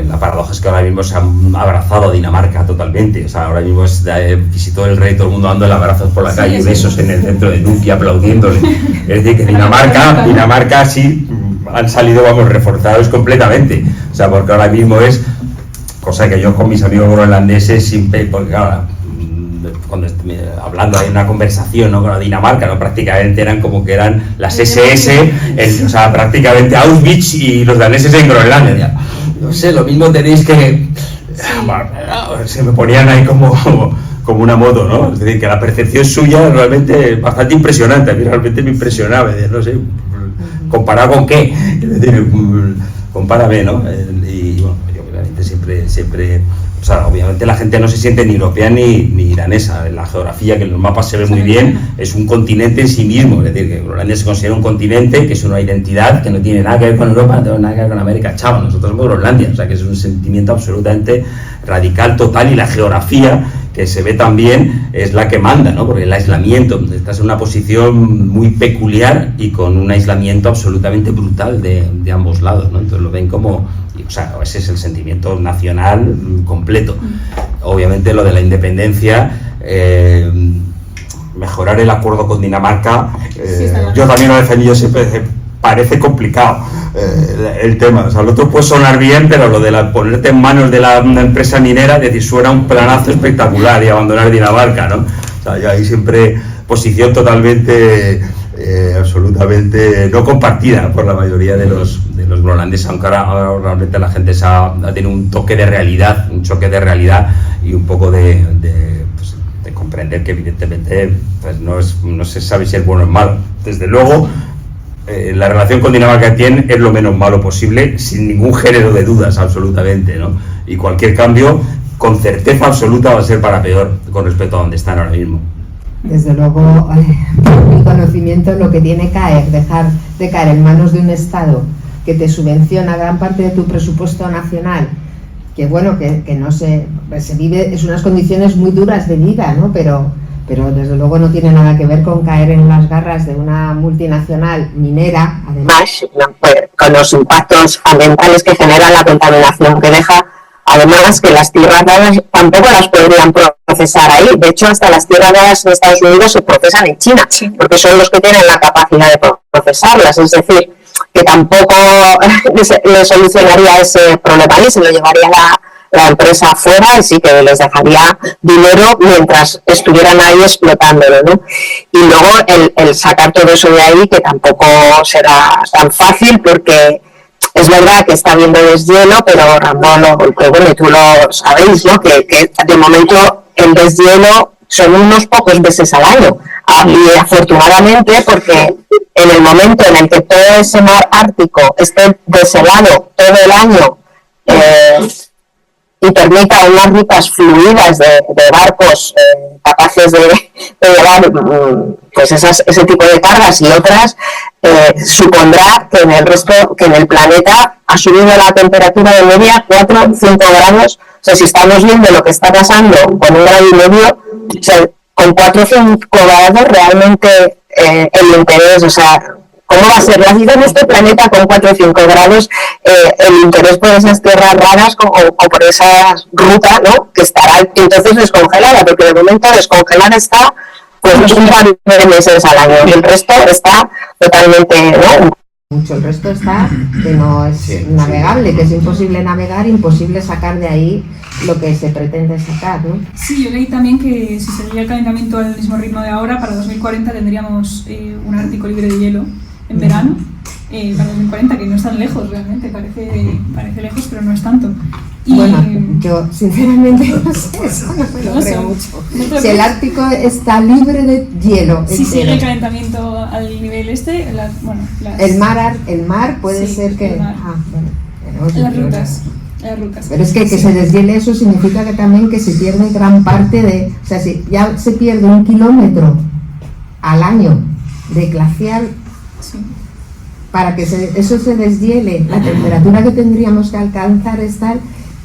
La paradoja es que ahora mismo se han abrazado a Dinamarca totalmente. O sea, ahora mismo visitó el rey, todo el mundo dando abrazos por la calle, besos en el centro de Nuki, aplaudiéndole. Es decir, que Dinamarca sí han salido, reforzados completamente. O sea, porque ahora mismo es cosa que yo con mis amigos groenlandeses siempre, porque claro, cuando hablando hay una conversación, ¿no?, con la Dinamarca, ¿no?, prácticamente eran como que eran las SS, o sea, prácticamente Auschwitz y los daneses en Groenlandia. No sé, lo mismo tenéis que... Se me ponían ahí como una moto, ¿no? Es decir, que la percepción suya es realmente bastante impresionante. A mí realmente me impresionaba, no sé, ¿comparado con qué? Es decir, compárame, ¿no? Y bueno, yo obviamente siempre... O sea, obviamente la gente no se siente ni europea ni danesa. En la geografía, que en los mapas se ve muy bien, es un continente en sí mismo. Es decir, que Groenlandia se considera un continente, que es una identidad que no tiene nada que ver con Europa, no tiene nada que ver con América. Chao, nosotros somos Groenlandia. O sea, que es un sentimiento absolutamente radical, total, y la geografía que se ve también es la que manda, ¿no? Porque el aislamiento, estás en una posición muy peculiar y con un aislamiento absolutamente brutal de ambos lados, ¿no? Entonces lo ven como... O sea, ese es el sentimiento nacional completo. Obviamente lo de la independencia, mejorar el acuerdo con Dinamarca, yo también lo he defendido siempre, parece complicado el tema. O sea, lo otro puede sonar bien, pero lo de ponerte en manos de una empresa minera, es decir, suena un planazo espectacular y abandonar Dinamarca, ¿no? O sea, yo ahí siempre posición totalmente... absolutamente no compartida por la mayoría de los groenlandeses, aunque ahora realmente la gente ha tenido un choque de realidad y un poco de comprender que evidentemente pues no se sabe si es bueno o es malo. Desde luego la relación con Dinamarca tiene es lo menos malo posible, sin ningún género de dudas, absolutamente, ¿no? Y cualquier cambio con certeza absoluta va a ser para peor con respecto a donde están ahora mismo. Desde luego, por mi conocimiento, lo que tiene dejar de caer en manos de un Estado que te subvenciona gran parte de tu presupuesto nacional, que bueno, que no se vive, es unas condiciones muy duras de vida, ¿no? Pero desde luego no tiene nada que ver con caer en las garras de una multinacional minera, además, con los impactos ambientales que genera la contaminación que deja. Además, que las tierras raras tampoco las podrían procesar ahí. De hecho, hasta las tierras raras en Estados Unidos se procesan en China, porque son los que tienen la capacidad de procesarlas. Es decir, que tampoco le solucionaría ese problema y se lo llevaría la empresa afuera y sí que les dejaría dinero mientras estuvieran ahí explotándolo, ¿no? Y luego el sacar todo eso de ahí, que tampoco será tan fácil, porque... Es verdad que está habiendo deshielo, pero Ramón, bueno, tú lo sabéis, ¿no? Que de momento el deshielo son unos pocos meses al año. Y afortunadamente, porque en el momento en el que todo ese mar ártico esté deshelado todo el año y permita unas rutas fluidas de barcos capaces de llevar pues ese tipo de cargas y otras, supondrá que en el planeta ha subido la temperatura de media 4 o 5 grados. O sea, si estamos viendo lo que está pasando con 1,5 grados, o sea, con 4 o 5 grados realmente el interés, o sea, ¿cómo va a ser la vida en este planeta con 4 o 5 grados? El interés por esas tierras raras o por esa ruta, ¿no?, que estará entonces descongelada, porque de momento descongelada está pues un par de meses al año, y el resto está totalmente, ¿no? Mucho, el resto está que no es navegable, que es imposible navegar, imposible sacar de ahí lo que se pretende sacar, ¿no? Sí, yo leí también que si seguía el calentamiento al mismo ritmo de ahora, para 2040 tendríamos un Ártico libre de hielo en verano, para 2040, que no es tan lejos realmente, parece lejos, pero no es tanto. Y bueno, yo sinceramente no sé, eso no me lo creo mucho. Si el Ártico está libre de hielo, si sigue el calentamiento al nivel el mar puede ser que... Las rutas. Pero es que se deshiele eso significa que también que se pierde gran parte de... O sea, si ya se pierde 1 kilómetro al año de glaciar, para que eso se deshiele, la temperatura que tendríamos que alcanzar es tal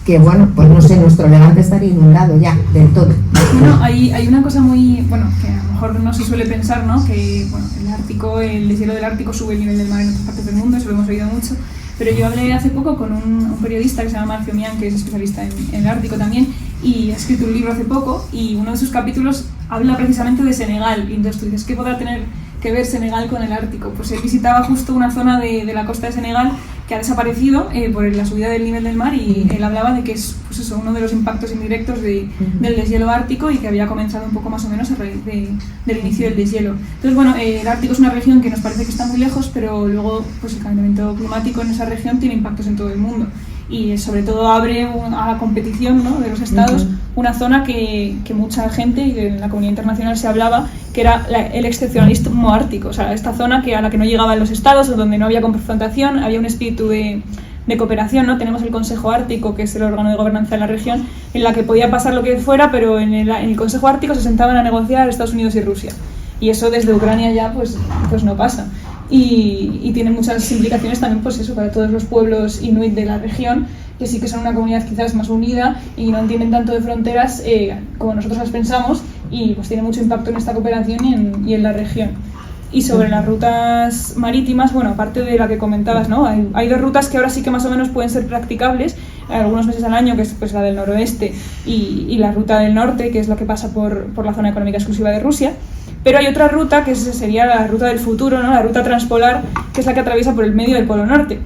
que, bueno, pues no sé, nuestro Levante estaría inundado ya del todo. Bueno, hay una cosa muy, que a lo mejor no se suele pensar, ¿no?, que el deshielo del Ártico sube el nivel del mar en otras partes del mundo, eso lo hemos oído mucho. Pero yo hablé hace poco con un periodista que se llama Marcio Mian, que es especialista en el Ártico también, y ha escrito un libro hace poco, y uno de sus capítulos habla precisamente de Senegal. Y entonces tú dices, ¿qué podrá tener que ver Senegal con el Ártico? Pues él visitaba justo una zona de la costa de Senegal que ha desaparecido por la subida del nivel del mar, y él hablaba de que es uno de los impactos indirectos del deshielo ártico, y que había comenzado un poco más o menos a raíz del inicio del deshielo. Entonces, bueno, el Ártico es una región que nos parece que está muy lejos, pero luego pues el calentamiento climático en esa región tiene impactos en todo el mundo, y sobre todo abre a la competición, ¿no?, de los estados, una zona que mucha gente y de la comunidad internacional se hablaba que era el excepcionalismo ártico, o sea, esta zona a la que no llegaban los estados, o donde no había confrontación, había un espíritu de cooperación, ¿no? Tenemos el Consejo Ártico, que es el órgano de gobernanza de la región, en la que podía pasar lo que fuera, pero en el Consejo Ártico se sentaban a negociar Estados Unidos y Rusia, y eso desde Ucrania ya pues no pasa. Y tiene muchas implicaciones también, pues eso, para todos los pueblos inuit de la región, que sí que son una comunidad quizás más unida y no entienden tanto de fronteras como nosotros las pensamos, y pues tiene mucho impacto en esta cooperación y en la región. Y sobre las rutas marítimas, bueno, aparte de la que comentabas, ¿no?, hay 2 rutas que ahora sí que más o menos pueden ser practicables algunos meses al año, que es pues la del noroeste y la ruta del norte, que es la que pasa por la zona económica exclusiva de Rusia. Pero hay otra ruta que sería la ruta del futuro, ¿no?, la ruta transpolar, que es la que atraviesa por el medio del Polo Norte.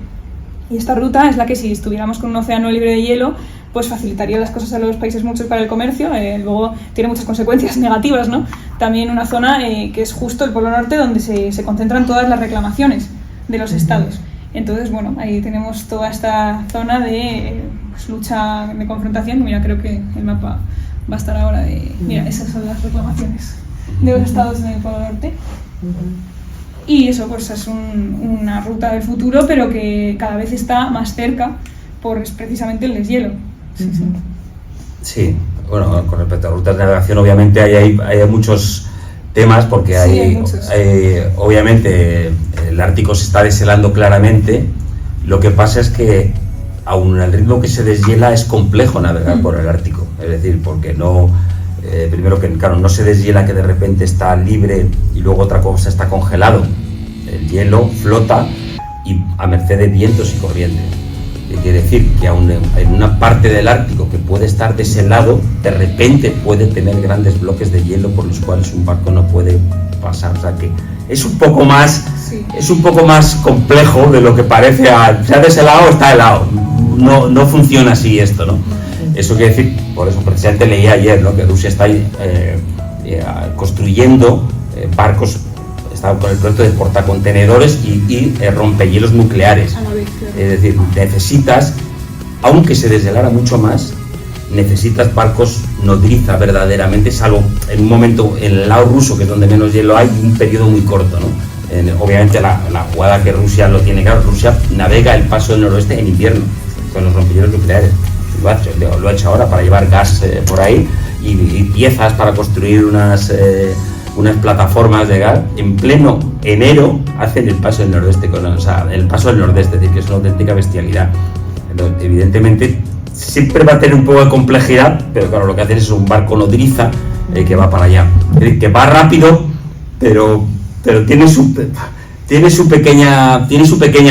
Y esta ruta es la que, si estuviéramos con un océano libre de hielo, pues facilitaría las cosas a los países mucho para el comercio. Luego tiene muchas consecuencias negativas, ¿no? También una zona que es justo el Polo Norte, donde se concentran todas las reclamaciones de los estados. Entonces, bueno, ahí tenemos toda esta zona de lucha, de confrontación. Mira, creo que el mapa va a estar ahora mira, esas son las reclamaciones de los estados en el Polo Norte. Y eso pues es una ruta del futuro, pero que cada vez está más cerca por precisamente el deshielo. Sí, bueno, con respecto a rutas de navegación, obviamente hay muchos temas, porque obviamente el Ártico se está deshelando claramente. Lo que pasa es que aun al ritmo que se deshiela es complejo navegar por el Ártico, es decir, porque no... primero que, claro, no se deshiela que de repente está libre y luego otra cosa está congelado. El hielo flota y a merced de vientos y corrientes. Quiere decir que aún en una parte del Ártico que puede estar deshelado, de repente puede tener grandes bloques de hielo por los cuales un barco no puede pasar. O sea que es un poco más, es un poco más complejo de lo que parece. Se ha deshelado, está helado. No funciona así esto, ¿no? Eso quiere decir, por eso precisamente leí ayer, ¿no?, que Rusia está construyendo barcos, está con el proyecto de portacontenedores y rompehielos nucleares. Es decir, necesitas, aunque se deshelara mucho más, necesitas barcos nodriza verdaderamente, salvo en un momento en el lado ruso, que es donde menos hielo hay, un periodo muy corto, ¿no? Obviamente la jugada que Rusia lo tiene claro, Rusia navega el paso del noroeste en invierno con los rompehielos nucleares. Lo ha hecho ahora para llevar gas por ahí y piezas para construir unas unas plataformas de gas, en pleno enero hacen el paso del nordeste, o sea, el paso del nordeste, es decir, que es una auténtica bestialidad. Entonces, evidentemente, siempre va a tener un poco de complejidad, pero claro, lo que hacen es un barco nodriza que va para allá. Es decir, que va rápido, pero tiene su pequeña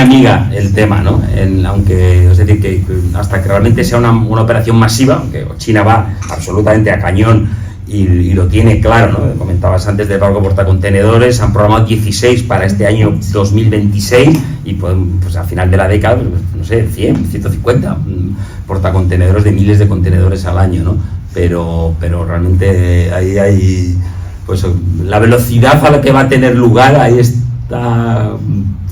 amiga el tema, ¿no? Aunque, es decir, que hasta que realmente sea una operación masiva, aunque China va absolutamente a cañón y lo tiene claro, ¿no? Comentabas antes del barco portacontenedores, han programado 16 para este año 2026 y pues al final de la década, pues, no sé, 100, 150 portacontenedores de miles de contenedores al año, ¿no? Pero realmente ahí hay, pues la velocidad a la que va a tener lugar, ahí está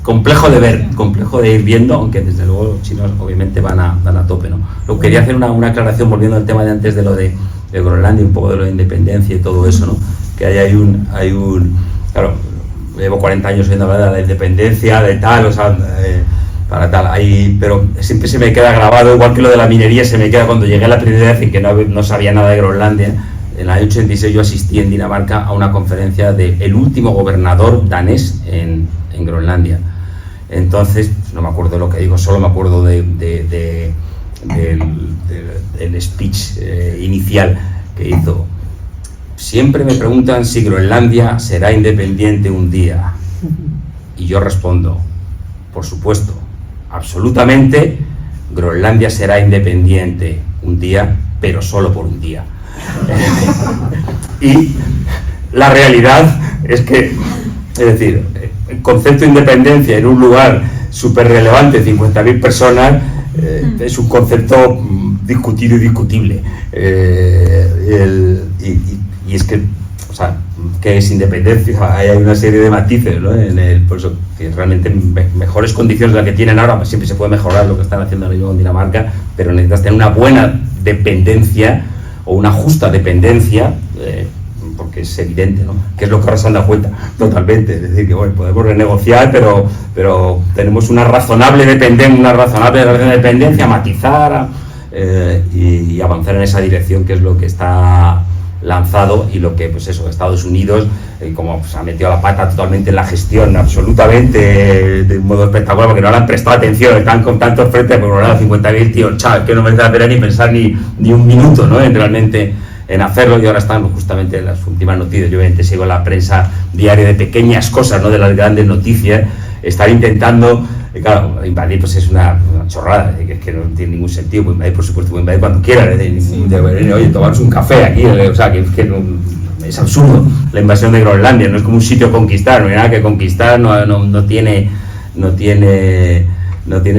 complejo de ver, complejo de ir viendo, aunque desde luego los chinos obviamente van a tope, ¿no? Lo quería hacer una aclaración volviendo al tema de antes de lo de Groenlandia, un poco de lo de independencia y todo eso, ¿no? Que hay un claro, llevo 40 años oyendo hablar de la independencia, de tal, o sea, para tal, pero siempre se me queda grabado, igual que lo de la minería, se me queda cuando llegué la primera vez y que no sabía nada de Groenlandia. En el año 86 yo asistí en Dinamarca a una conferencia del último gobernador danés en Groenlandia. Entonces, no me acuerdo de lo que digo, solo me acuerdo del speech inicial que hizo. Siempre me preguntan si Groenlandia será independiente un día. Y yo respondo, por supuesto, absolutamente, Groenlandia será independiente un día, pero solo por un día. Y la realidad es que, es decir, el concepto de independencia en un lugar súper relevante, 50.000 personas, es un concepto discutido y discutible. Y es que, o sea, ¿qué es independencia? Hay una serie de matices, ¿no? Por eso, que realmente mejores condiciones de las que tienen ahora, pues siempre se puede mejorar lo que están haciendo ahora mismo en Dinamarca, pero necesitas tener una buena dependencia o una justa dependencia, porque es evidente, ¿no? Que es lo que ahora se han dado cuenta totalmente. Es decir, que bueno, podemos renegociar, pero tenemos una razonable dependencia, matizar y avanzar en esa dirección, que es lo que está lanzado y lo que, pues eso, Estados Unidos, como se ha metido la pata totalmente en la gestión, absolutamente de un modo espectacular, porque no le han prestado atención, están con tantos frentes, por ahora 50.000, tío, chaval, que no merece la pena ni pensar ni un minuto, ¿no? En hacerlo, y ahora están justamente en las últimas noticias. Yo obviamente sigo la prensa diaria de pequeñas cosas, no de las grandes noticias. Están intentando, claro, invadir pues es una chorrada, que no tiene ningún sentido. Puede invadir, por supuesto, puede invadir cuando quiera, oye, tomarnos un café aquí, o sea, que no, es absurdo la invasión de Groenlandia, no es como un sitio a conquistar, no hay nada que conquistar, no tiene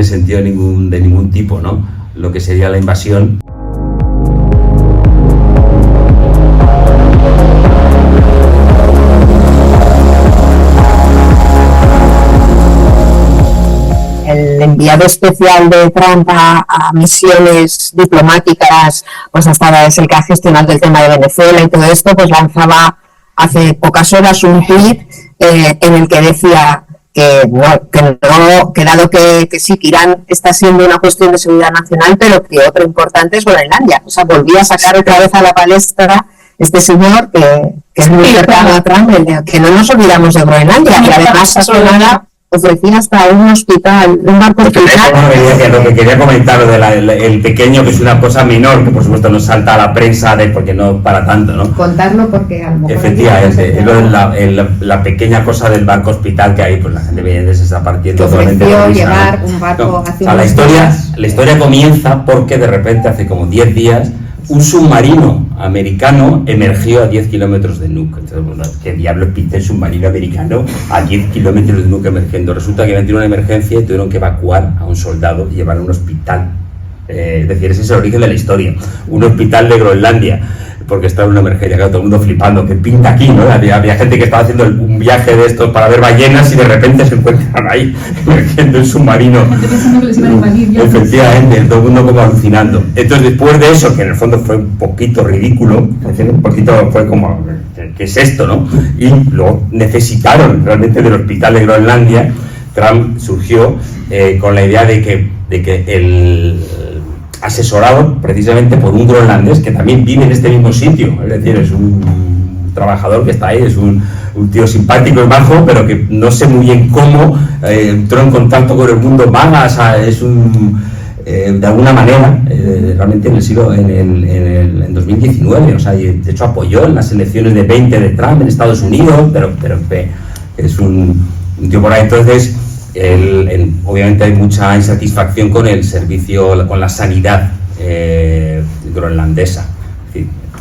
sentido de ningún tipo, ¿no? Lo que sería la invasión. El enviado especial de Trump a misiones diplomáticas, pues hasta ahora es el que ha gestionado el tema de Venezuela y todo esto, pues lanzaba hace pocas horas un tuit en el que decía que dado que sí, que Irán está siendo una cuestión de seguridad nacional, pero que otro importante es Groenlandia. O sea, volvía a sacar otra vez a la palestra este señor que es muy cercano a Trump, que no nos olvidamos de Groenlandia, y además ofrecía hasta un hospital, un barco hospital. Lo que quería comentar, el pequeño, que es una cosa menor, que por supuesto no salta a la prensa, porque no para tanto, ¿no? Contarlo porque a lo mejor... Efectivamente, es la pequeña cosa del barco hospital que hay, pues la gente evidentemente se está partiendo totalmente. Ofreció llevar un barco hacia la historia comienza porque de repente, hace como 10 días, un submarino americano emergió a 10 kilómetros de Nuuk. Entonces, bueno, ¿qué diablos pinta el submarino americano a 10 kilómetros de Nuuk emergiendo? Resulta que habían tenido una emergencia y tuvieron que evacuar a un soldado y llevarlo a un hospital. Es decir, ese es el origen de la historia. Un hospital de Groenlandia, porque estaba en una emergencia, claro, todo el mundo flipando, ¿qué pinta aquí, no? Había gente que estaba haciendo un viaje de estos para ver ballenas y de repente se encuentran ahí emergiendo el submarino. Gente pensando que les iban a invadir. Efectivamente, todo el mundo como alucinando. Entonces, después de eso, que en el fondo fue un poquito ridículo, fue como, ¿qué es esto, no? Y luego necesitaron realmente del hospital de Groenlandia. Trump surgió con la idea de que el asesorado precisamente por un groenlandés que también vive en este mismo sitio, es decir, es un trabajador que está ahí, es un tío simpático y majo, pero que no sé muy bien cómo entró en contacto con el mundo MAGA. O sea, es de alguna manera, realmente en 2019, o sea, de hecho apoyó en las elecciones de 20 de Trump en Estados Unidos, pero es un tío por ahí. Entonces, obviamente hay mucha insatisfacción con el servicio, con la sanidad groenlandesa.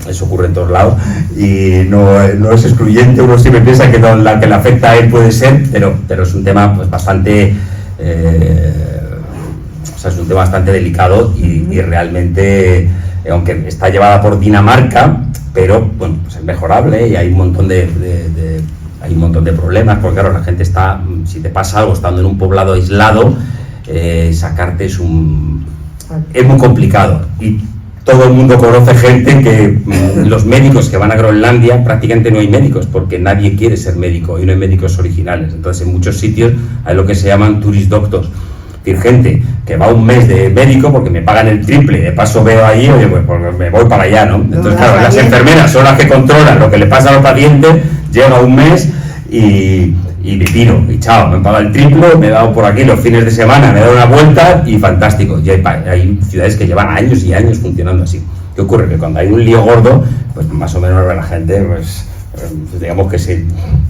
Eso ocurre en todos lados y no es excluyente. Uno siempre piensa que la que le afecta a él puede ser, pero es un tema pues bastante es un tema bastante delicado y realmente, aunque está llevada por Dinamarca, pero bueno, pues es mejorable y hay un montón de problemas, porque claro, la gente si te pasa algo estando en un poblado aislado, sacarte es muy complicado. Y todo el mundo conoce gente que los médicos que van a Groenlandia, prácticamente no hay médicos, porque nadie quiere ser médico y no hay médicos originales. Entonces en muchos sitios hay lo que se llaman tourist doctors, es decir, gente que va un mes de médico porque me pagan el triple y de paso veo ahí, oye, pues me voy para allá, ¿no? Entonces claro, las enfermeras son las que controlan lo que le pasa a los pacientes, llega un mes y me tiro, y chao, me paga el triple, me he dado por aquí los fines de semana, me he dado una vuelta y fantástico. Y hay ciudades que llevan años y años funcionando así. ¿Qué ocurre? Que cuando hay un lío gordo, pues más o menos la gente, pues digamos que se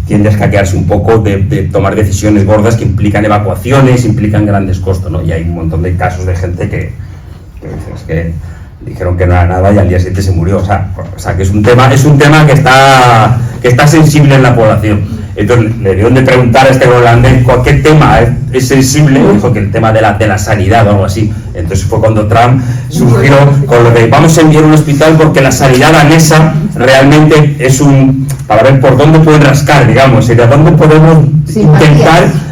tiende a escaquearse un poco de tomar decisiones gordas que implican evacuaciones, implican grandes costos, ¿no? Y hay un montón de casos de gente que dijeron que no era nada y al día siguiente se murió. O sea que es un tema que está sensible en la población. Entonces le dieron de preguntar a este groenlandés cualquier tema es sensible, dijo que el tema de la sanidad o algo así. Entonces fue cuando Trump surgió con lo de vamos a enviar un hospital porque la sanidad danesa realmente es para ver por dónde pueden rascar, digamos, y de dónde podemos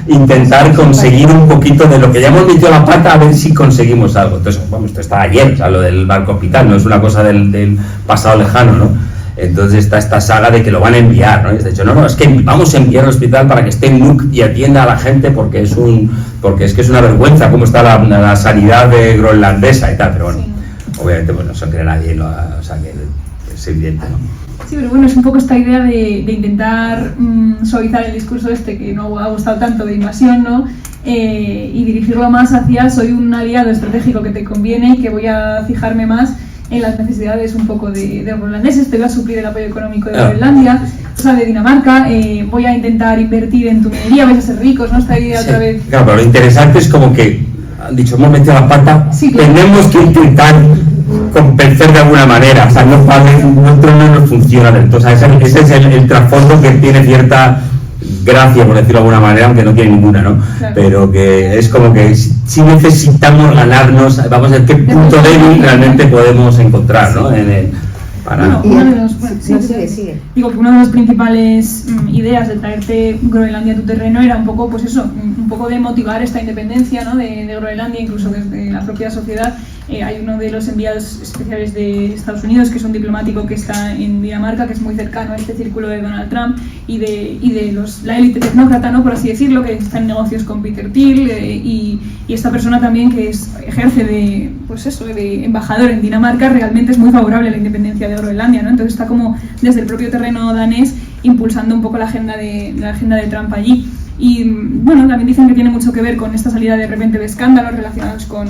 intentar conseguir un poquito de lo que ya hemos metido la pata, a ver si conseguimos algo. Entonces, vamos, esto está ayer, o sea, lo del barco hospital, no es una cosa del pasado lejano, ¿no? Entonces está esta saga de que lo van a enviar, ¿no? Y de hecho, no, es que vamos a enviar al hospital para que esté en Nuuk y atienda a la gente porque es que es una vergüenza cómo está la sanidad groenlandesa y tal, pero bueno, obviamente pues no se cree nadie, o sea que es evidente, ¿no? Sí, pero bueno, es un poco esta idea de intentar suavizar el discurso que no ha gustado tanto de invasión, ¿no? Y dirigirlo más hacia soy un aliado estratégico que te conviene y que voy a fijarme más en las necesidades un poco de los groenlandeses, te voy a suplir el apoyo económico de Groenlandia, o sea, de Dinamarca, voy a intentar invertir en tu minería, vais a ser ricos, ¿no? Esta idea otra vez. Claro, pero lo interesante es como que han dicho, hemos metido la pata, sí, claro. Tenemos que intentar convencer de alguna manera, o sea, nuestro no nos funciona del todo, o sea, ese es el trasfondo que tiene cierta gracia, por decirlo de alguna manera, aunque no tiene ninguna, ¿no? Claro. Pero que es como que si necesitamos ganarnos, vamos a ver qué punto débil realmente podemos encontrar, ¿no? Digo que una de las principales ideas de traerte Groenlandia a tu terreno era un poco, pues eso, un poco de motivar esta independencia, ¿no? de Groenlandia, incluso desde la propia sociedad. Hay uno de los enviados especiales de Estados Unidos, que es un diplomático que está en Dinamarca, que es muy cercano a este círculo de Donald Trump y de la élite tecnócrata, ¿no? Por así decirlo, que está en negocios con Peter Thiel y esta persona también que ejerce de embajador en Dinamarca, realmente es muy favorable a la independencia de Groenlandia, ¿no? Entonces está como desde el propio terreno danés impulsando un poco la agenda de Trump allí. Y bueno, también dicen que tiene mucho que ver con esta salida de repente de escándalos relacionados con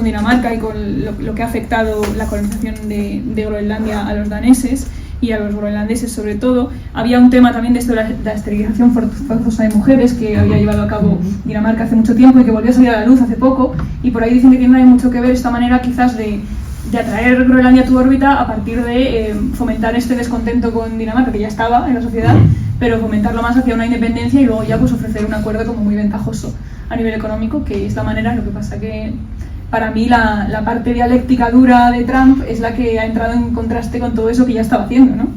Dinamarca y con lo que ha afectado la colonización de Groenlandia a los daneses y a los groenlandeses sobre todo. Había un tema también de esto de la esterilización forzosa de mujeres que había llevado a cabo Dinamarca hace mucho tiempo y que volvió a salir a la luz hace poco, y por ahí dicen que tiene mucho que ver esta manera quizás de atraer Groenlandia a tu órbita a partir de fomentar este descontento con Dinamarca que ya estaba en la sociedad, pero fomentarlo más hacia una independencia y luego ya pues ofrecer un acuerdo como muy ventajoso a nivel económico, que es la manera. Lo que pasa que para mí la parte dialéctica dura de Trump es la que ha entrado en contraste con todo eso que ya estaba haciendo, ¿no?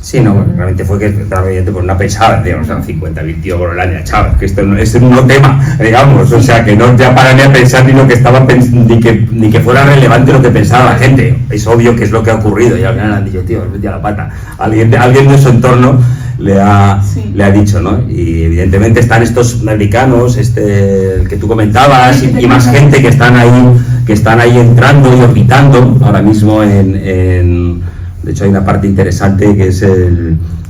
Sí, no, realmente fue que estaba evidente por una pensada, digamos, 50.000 tíos Groenlandia, chaval, que esto no es un tema, digamos, o sea, que no ya para ni a pensar ni lo que estaba ni que fuera relevante lo que pensaba la gente. Es obvio que es lo que ha ocurrido y al final han dicho, tío, metí a la pata. Alguien de su entorno le ha dicho, ¿no? Y evidentemente están estos americanos, el que tú comentabas, y más gente que están ahí entrando y orbitando ahora mismo de hecho hay una parte interesante que es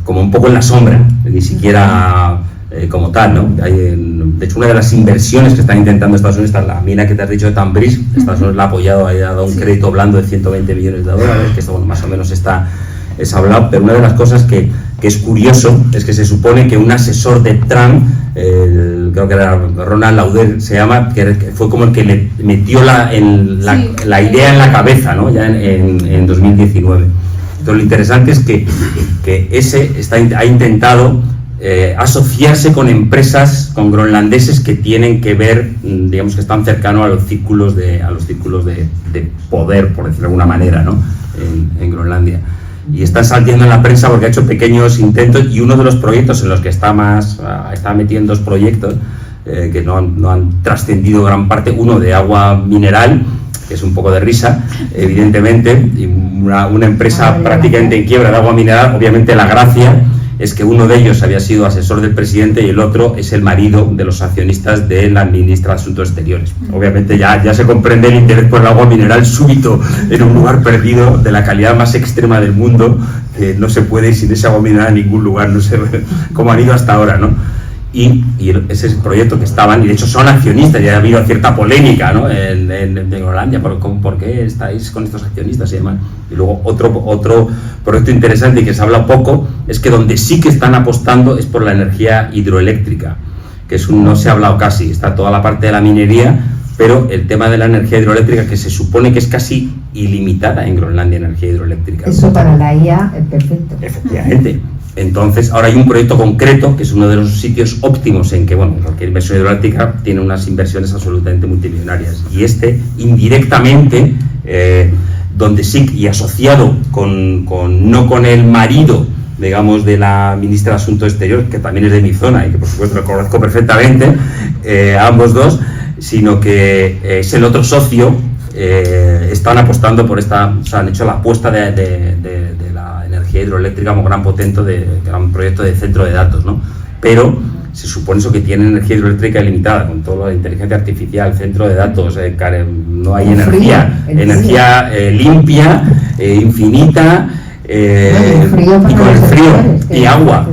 como un poco en la sombra, ni siquiera como tal, ¿no? De hecho, una de las inversiones que están intentando Estados Unidos, está la mina que te has dicho de Tambris, Estados Unidos la ha apoyado, ha dado un crédito blando de 120 millones de dólares, que esto, bueno, más o menos es hablado, pero una de las cosas que es curioso es que se supone que un asesor de Trump, creo que era Ronald Lauder, se llama, que fue como el que le metió la idea en la cabeza, ¿no? Ya en 2019. Entonces, lo interesante es que ese ha intentado asociarse con empresas, con groenlandeses que tienen que ver, digamos que están cercanos a los círculos de poder, por decirlo de alguna manera, ¿no? En Groenlandia. Y está saliendo en la prensa porque ha hecho pequeños intentos, y uno de los proyectos en los que está metido en 2 proyectos que no han trascendido gran parte, uno de agua mineral, que es un poco de risa, evidentemente, y una empresa prácticamente en quiebra de agua mineral. Obviamente la gracia es que uno de ellos había sido asesor del presidente y el otro es el marido de los accionistas de la ministra de Asuntos Exteriores. Obviamente ya se comprende el interés por el agua mineral súbito en un lugar perdido de la calidad más extrema del mundo, que no se puede ir sin ese agua mineral a ningún lugar, no sé cómo han ido hasta ahora, ¿no? Y ese es el proyecto que estaban, y de hecho son accionistas, ya ha habido cierta polémica, ¿no? en Groenlandia, ¿por qué estáis con estos accionistas y demás? Y luego otro proyecto interesante y que se habla poco es que donde sí que están apostando es por la energía hidroeléctrica, que no se ha hablado casi, está toda la parte de la minería, pero el tema de la energía hidroeléctrica, que se supone que es casi ilimitada en Groenlandia, energía hidroeléctrica. Eso para la IA es perfecto. Efectivamente. Entonces, ahora hay un proyecto concreto, que es uno de los sitios óptimos en que, bueno, cualquier inversión hidroeléctrica tiene unas inversiones absolutamente multimillonarias. Y indirectamente, donde sí, y asociado no con el marido, digamos, de la ministra de Asuntos Exteriores, que también es de mi zona y que por supuesto lo conozco perfectamente, ambos dos, sino que es el otro socio, están apostando por han hecho la apuesta de la energía hidroeléctrica como gran proyecto de centro de datos, ¿no? Pero se supone eso, que tienen energía hidroeléctrica ilimitada, con todo lo de inteligencia artificial, centro de datos, no hay energía limpia, infinita, y con el frío y agua,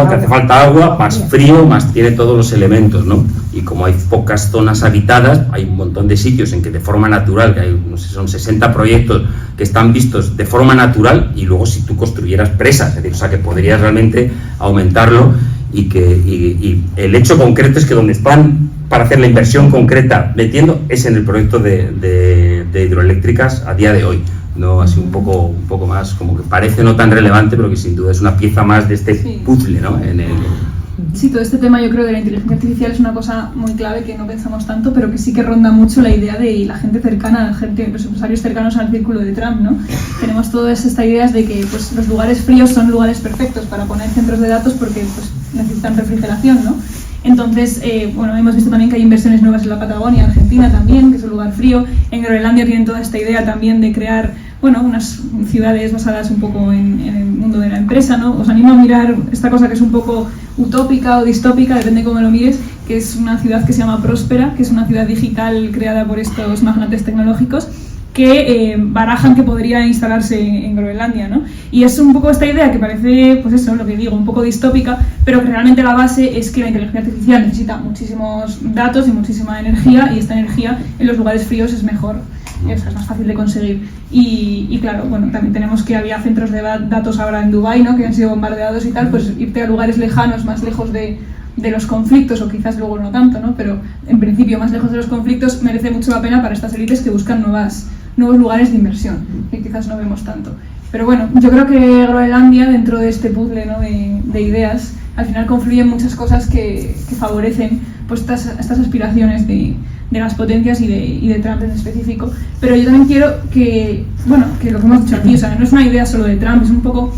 que hace falta agua, más frío, más tiene todos los elementos, ¿no? Y como hay pocas zonas habitadas, hay un montón de sitios en que de forma natural, que hay, no sé, son 60 proyectos que están vistos de forma natural, y luego si tú construyeras presas, es decir, o sea, que podrías realmente aumentarlo, y el hecho concreto es que donde están para hacer la inversión concreta metiendo es en el proyecto de hidroeléctricas a día de hoy. No, así un poco más, como que parece no tan relevante, pero que sin duda es una pieza más de este puzzle, ¿no? Sí, todo este tema, yo creo, de la inteligencia artificial es una cosa muy clave que no pensamos tanto, pero que sí que ronda mucho la idea de la gente cercana, los empresarios cercanos al círculo de Trump, ¿no? Tenemos todas estas ideas de que, pues, los lugares fríos son lugares perfectos para poner centros de datos porque, pues, necesitan refrigeración, ¿no? Entonces, bueno, hemos visto también que hay inversiones nuevas en la Patagonia, Argentina también, que es un lugar frío. En Groenlandia tienen toda esta idea también de crear, bueno, unas ciudades basadas un poco en el mundo de la empresa, ¿no? Os animo a mirar esta cosa que es un poco utópica o distópica, depende cómo lo mires, que es una ciudad que se llama Próspera, que es una ciudad digital creada por estos magnates tecnológicos que barajan que podría instalarse en Groenlandia, ¿no? Y es un poco esta idea que parece, pues eso, lo que digo, un poco distópica, pero que realmente la base es que la inteligencia artificial necesita muchísimos datos y muchísima energía, y esta energía en los lugares fríos es mejor, es más fácil de conseguir. Y claro, bueno, también tenemos que había centros de datos ahora en Dubái, ¿no?, que han sido bombardeados y tal, pues irte a lugares lejanos, más lejos de los conflictos, o quizás luego no tanto, ¿no?, pero en principio más lejos de los conflictos, merece mucho la pena para estas élites que buscan nuevos lugares de inversión, que quizás no vemos tanto. Pero bueno, yo creo que Groenlandia, dentro de este puzzle, ¿no?, de ideas, al final confluyen muchas cosas que favorecen, pues, estas aspiraciones de las potencias y de Trump en específico. Pero yo también quiero que, bueno, que lo que hemos dicho aquí, o sea, no es una idea solo de Trump, es un poco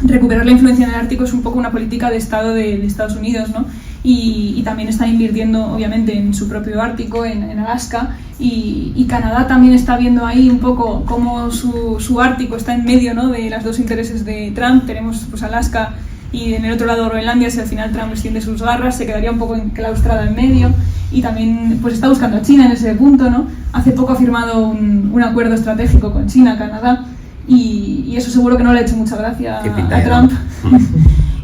recuperar la influencia en el Ártico, es un poco una política de Estado de Estados Unidos, ¿no? Y también están invirtiendo, obviamente, en su propio Ártico, en Alaska, y Canadá también está viendo ahí un poco cómo su Ártico está en medio, ¿no?, de los dos intereses de Trump. Tenemos, pues, Alaska, y en el otro lado Groenlandia. Si al final Trump extiende sus garras, se quedaría un poco enclaustrada en medio, y también, pues, está buscando a China en ese punto, ¿no? Hace poco ha firmado un acuerdo estratégico con China, Canadá, y eso seguro que no le ha hecho mucha gracia a Trump.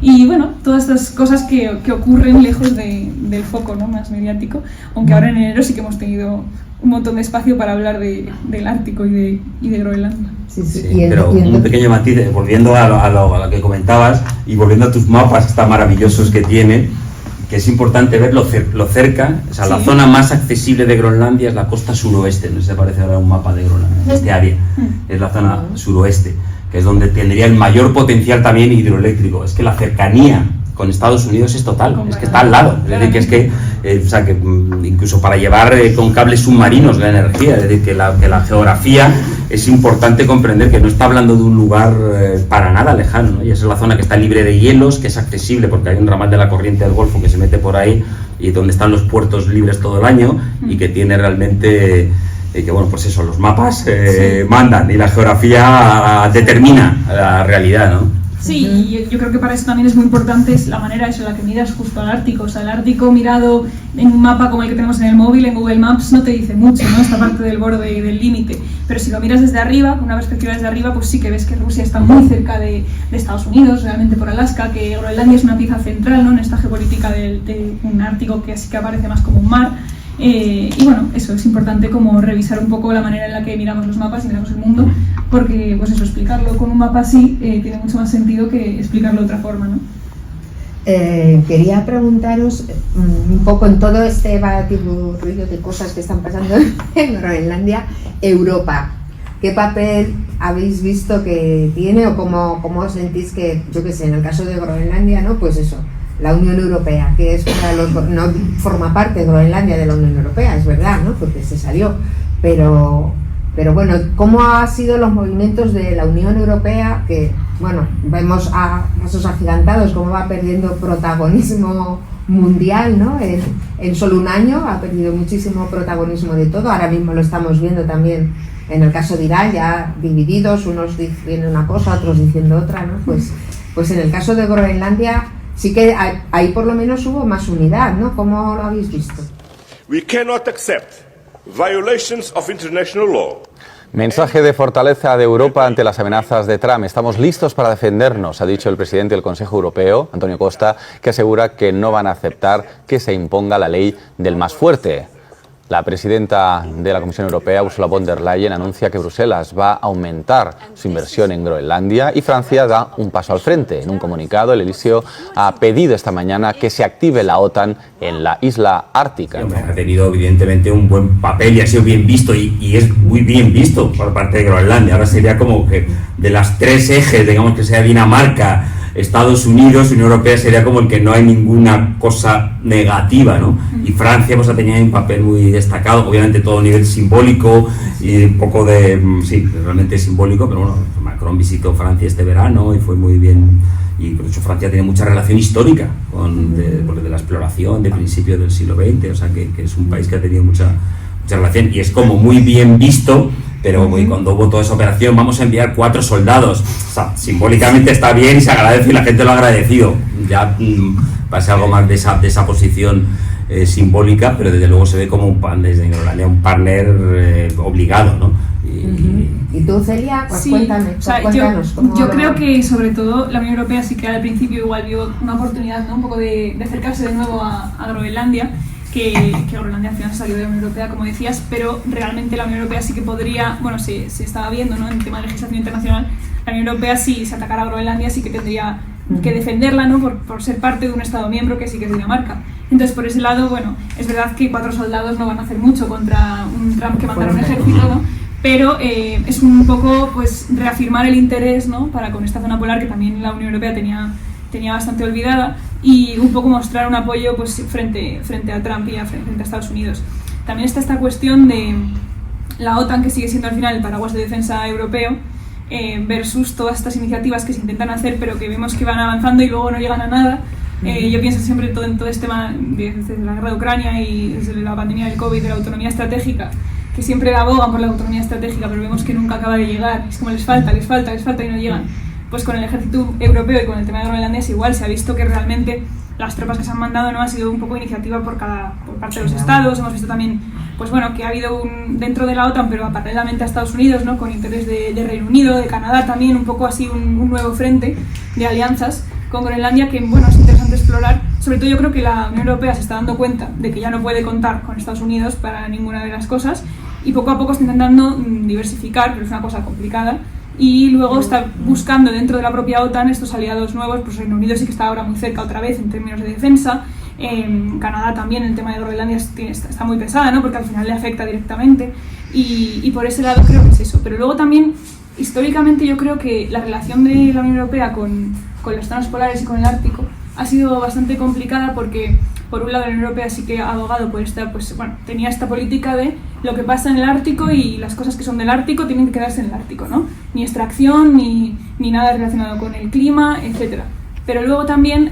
Y bueno, todas estas cosas que ocurren lejos del foco, ¿no?, más mediático, aunque ahora en enero sí que hemos tenido un montón de espacio para hablar del Ártico y de Groenlandia. Sí, pero un pequeño matiz, volviendo a lo que comentabas y volviendo a tus mapas tan maravillosos que tienen, que es importante ver lo cerca, o sea, la zona más accesible de Groenlandia es la costa suroeste, no sé si te parece ahora un mapa de Groenlandia, este área, es la zona suroeste, que es donde tendría el mayor potencial también hidroeléctrico. Es que la cercanía con Estados Unidos es total, es que está al lado, es decir, que incluso para llevar con cables submarinos la energía, es decir, que la geografía es importante comprender que no está hablando de un lugar para nada lejano, ¿no? Y esa es la zona que está libre de hielos, que es accesible porque hay un ramal de la corriente del Golfo que se mete por ahí y donde están los puertos libres todo el año y que tiene realmente... que bueno, pues eso, los mapas mandan y la geografía determina la realidad, ¿no? Sí, y yo creo que para eso también es muy importante la manera en la que miras justo al Ártico. O sea, el Ártico mirado en un mapa como el que tenemos en el móvil, en Google Maps, no te dice mucho, ¿no?, esta parte del borde y del límite. Pero si lo miras desde arriba, con una perspectiva desde arriba, pues sí que ves que Rusia está muy cerca de Estados Unidos, realmente por Alaska, que Groenlandia es una pieza central, ¿no?, en esta geopolítica de un Ártico que así que aparece más como un mar. Y bueno, eso es importante, como revisar un poco la manera en la que miramos los mapas y miramos el mundo, porque pues eso, explicarlo con un mapa así tiene mucho más sentido que explicarlo de otra forma, ¿no? Quería preguntaros un poco en todo este batiburrillo de cosas que están pasando en Groenlandia, Europa. ¿Qué papel habéis visto que tiene o cómo sentís que, yo qué sé, en el caso de Groenlandia, ¿no?, pues eso, la Unión Europea, que es para no forma parte de Groenlandia de la Unión Europea, es verdad, ¿no?, porque se salió, pero bueno, ¿cómo han sido los movimientos de la Unión Europea? Que, bueno, vemos a pasos agigantados cómo va perdiendo protagonismo mundial, ¿no? En solo un año ha perdido muchísimo protagonismo de todo. Ahora mismo lo estamos viendo también en el caso de Irán, ya divididos, unos diciendo una cosa, otros diciendo otra, ¿no? Pues en el caso de Groenlandia sí que ahí por lo menos hubo más unidad, ¿no? ¿Cómo lo habéis visto? We cannot accept violations of international law. Mensaje de fortaleza de Europa ante las amenazas de Trump. Estamos listos para defendernos, ha dicho el presidente del Consejo Europeo, Antonio Costa, que asegura que no van a aceptar que se imponga la ley del más fuerte. La presidenta de la Comisión Europea, Ursula von der Leyen, anuncia que Bruselas va a aumentar su inversión en Groenlandia y Francia da un paso al frente. En un comunicado, el Elíseo ha pedido esta mañana que se active la OTAN en la isla ártica. Ha tenido evidentemente un buen papel y ha sido bien visto y es muy bien visto por parte de Groenlandia. Ahora sería como que de las tres ejes, digamos que sea Dinamarca, Estados Unidos, Unión Europea, sería como el que no hay ninguna cosa negativa, ¿no? Y Francia pues ha tenido un papel muy destacado, obviamente todo a nivel simbólico y un poco de, sí, realmente simbólico, pero bueno, Macron visitó Francia este verano y fue muy bien, y por hecho Francia tiene mucha relación histórica de la exploración de principios del siglo XX, o sea que es un país que ha tenido mucha relación y es como muy bien visto. Pero cuando hubo toda esa operación, vamos a enviar 4 soldados. O sea, simbólicamente está bien y se agradece y la gente lo ha agradecido. Ya va a ser algo más de esa posición simbólica, pero desde luego se ve como desde Groenlandia un partner obligado, ¿no? ¿Y tú, Celia? Pues sí, cuéntame, o sea, cuéntanos. Yo creo que sobre todo la Unión Europea sí que al principio igual vio una oportunidad, ¿no?, un poco de acercarse de nuevo a Groenlandia. Que Groenlandia al final salió de la Unión Europea, como decías, pero realmente la Unión Europea sí que podría, bueno, se estaba viendo, ¿no?, en el tema de legislación internacional, la Unión Europea si se atacara a Groenlandia sí que tendría que defenderla, ¿no?, por ser parte de un Estado miembro que sí que es Dinamarca. Entonces, por ese lado, bueno, es verdad que 4 soldados no van a hacer mucho contra un Trump que mandara un ejército, ¿no?, pero es un poco, pues, reafirmar el interés, ¿no?, para con esta zona polar que también la Unión Europea tenía bastante olvidada, y un poco mostrar un apoyo pues frente a Trump y frente a Estados Unidos. También está esta cuestión de la OTAN, que sigue siendo al final el paraguas de defensa europeo, versus todas estas iniciativas que se intentan hacer pero que vemos que van avanzando y luego no llegan a nada. Yo pienso siempre en todo este tema desde la guerra de Ucrania y desde la pandemia del COVID, de la autonomía estratégica, que siempre abogan por la autonomía estratégica, pero vemos que nunca acaba de llegar. Es como les falta y no llegan. Pues con el ejército europeo y con el tema de Groenlandia es igual. Se ha visto que realmente las tropas que se han mandado no ha sido un poco iniciativa por parte de los estados. Hemos visto también pues bueno, que ha habido dentro de la OTAN, pero paralelamente a Estados Unidos, ¿no? Con interés de Reino Unido, de Canadá también, un poco así un nuevo frente de alianzas con Groenlandia que, bueno, es interesante explorar. Sobre todo yo creo que la Unión Europea se está dando cuenta de que ya no puede contar con Estados Unidos para ninguna de las cosas y poco a poco está intentando diversificar, pero es una cosa complicada. Y luego está buscando dentro de la propia OTAN estos aliados nuevos, pues Reino Unido sí que está ahora muy cerca otra vez en términos de defensa, Canadá también, el tema de Groenlandia está muy pesada, ¿no? Porque al final le afecta directamente y por ese lado creo que es eso. Pero luego también, históricamente yo creo que la relación de la Unión Europea con las zonas polares y con el Ártico ha sido bastante complicada porque, por un lado, la Unión Europea sí que ha abogado por esta, pues bueno, tenía esta política de lo que pasa en el Ártico y las cosas que son del Ártico tienen que quedarse en el Ártico, ¿no? Ni extracción, ni nada relacionado con el clima, etc. Pero luego también,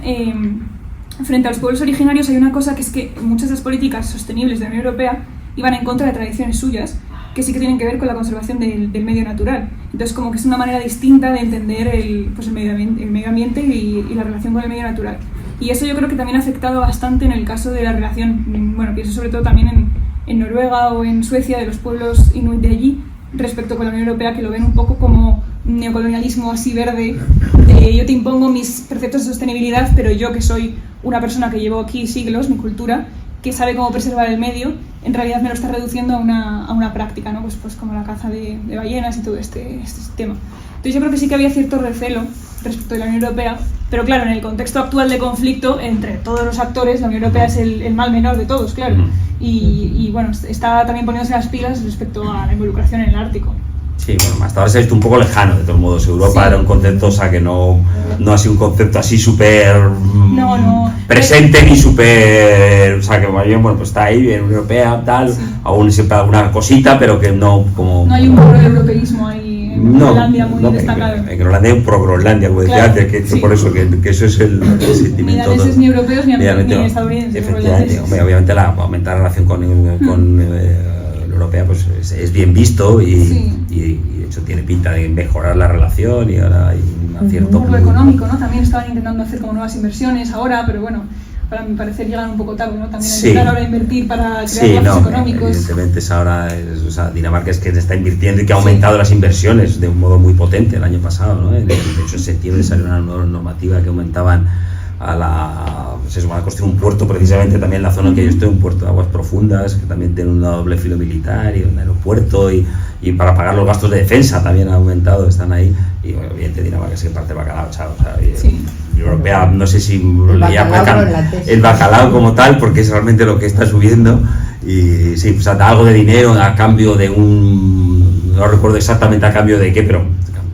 frente a los pueblos originarios hay una cosa que es que muchas de las políticas sostenibles de la Unión Europea iban en contra de tradiciones suyas, que sí que tienen que ver con la conservación del medio natural. Entonces, como que es una manera distinta de entender el medio ambiente y la relación con el medio natural. Y eso yo creo que también ha afectado bastante en el caso de la relación, bueno, pienso sobre todo también en Noruega o en Suecia, de los pueblos inuit de allí, respecto con la Unión Europea, que lo ven un poco como neocolonialismo así verde, de yo te impongo mis preceptos de sostenibilidad, pero yo que soy una persona que llevo aquí siglos, mi cultura, que sabe cómo preservar el medio, en realidad me lo está reduciendo a una práctica, ¿no? Pues como la caza de ballenas y todo este tema. Entonces yo creo que sí que había cierto recelo respecto de la Unión Europea, pero claro, en el contexto actual de conflicto entre todos los actores, la Unión Europea es el mal menor de todos, claro. Y bueno, está también poniéndose las pilas respecto a la involucración en el Ártico. Sí, bueno, hasta ahora se ha visto un poco lejano, de todos modos. Europa era un concepto, o sea, que no ha sido un concepto así súper presente ni súper, o sea, que más bien, bueno, pues está ahí, en Unión Europea, tal, aún siempre alguna cosita, pero que no como... No hay un pro-europeísmo ahí en Groenlandia muy destacado. En Groenlandia hay un pro-Groenlandia, como decía antes, que por eso, que eso es el sentimiento... Ni daneses, ni europeos, ni estadounidenses. Efectivamente, obviamente aumentar la relación con Europea pues es bien visto y de hecho tiene pinta de mejorar la relación y ahora hay un cierto... Por lo económico, ¿no? También estaban intentando hacer como nuevas inversiones ahora, pero bueno, para mi parecer llegan un poco tarde, ¿no? También intentar ahora invertir para crear lazos económicos. Evidentemente es ahora, o sea, Dinamarca es que está invirtiendo y que ha aumentado las inversiones de un modo muy potente el año pasado, ¿no? De hecho en septiembre salió una nueva normativa que aumentaban se va a construir un puerto precisamente también en la zona que yo estoy, un puerto de aguas profundas que también tiene un doble filo militar y un aeropuerto y para pagar los gastos de defensa también ha aumentado, están ahí y bueno, evidentemente Dinamarca es que parte bacalao, chao, o sea, Europea no sé si el bacalao como tal porque es realmente lo que está subiendo y sí, pues da algo de dinero a cambio de no recuerdo exactamente a cambio de qué, pero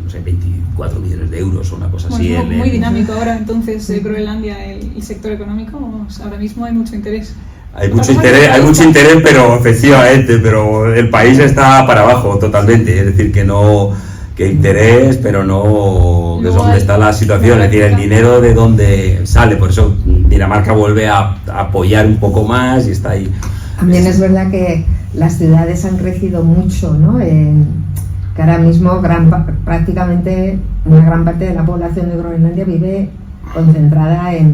no sé, 24 millones de euros o una cosa así. Es muy dinámico ahora entonces Groenlandia, el sector económico, ahora mismo hay mucho interés. Hay mucho interés, pero efectivamente, pero el país está para abajo totalmente, es decir, que interés, pero no es donde está la situación, es decir, el dinero de dónde sale, por eso Dinamarca vuelve a apoyar un poco más y está ahí. También es verdad que las ciudades han crecido mucho, ¿no? Que ahora mismo prácticamente una gran parte de la población de Groenlandia vive concentrada en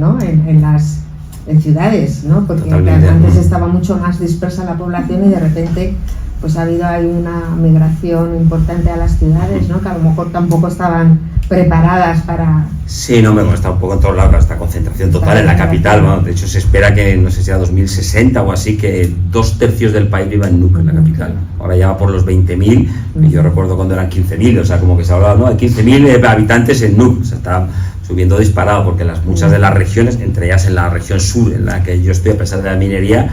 ciudades, ¿no? Porque antes estaba mucho más dispersa la población y de repente pues ha habido ahí una migración importante a las ciudades, ¿no? Que a lo mejor tampoco estaban preparadas para... Sí, no, está un poco en todos lados esta concentración total en la capital, ¿no? De hecho se espera que, no sé si a 2060 o así, que 2/3 del país viva en Nuuk, en la capital. Ahora ya va por los 20.000, y yo recuerdo cuando eran 15.000, o sea, como que se hablaba, ¿no? Hay 15.000 habitantes en Nuuk, o sea, está subiendo disparado, porque muchas de las regiones, entre ellas en la región sur, en la que yo estoy, a pesar de la minería,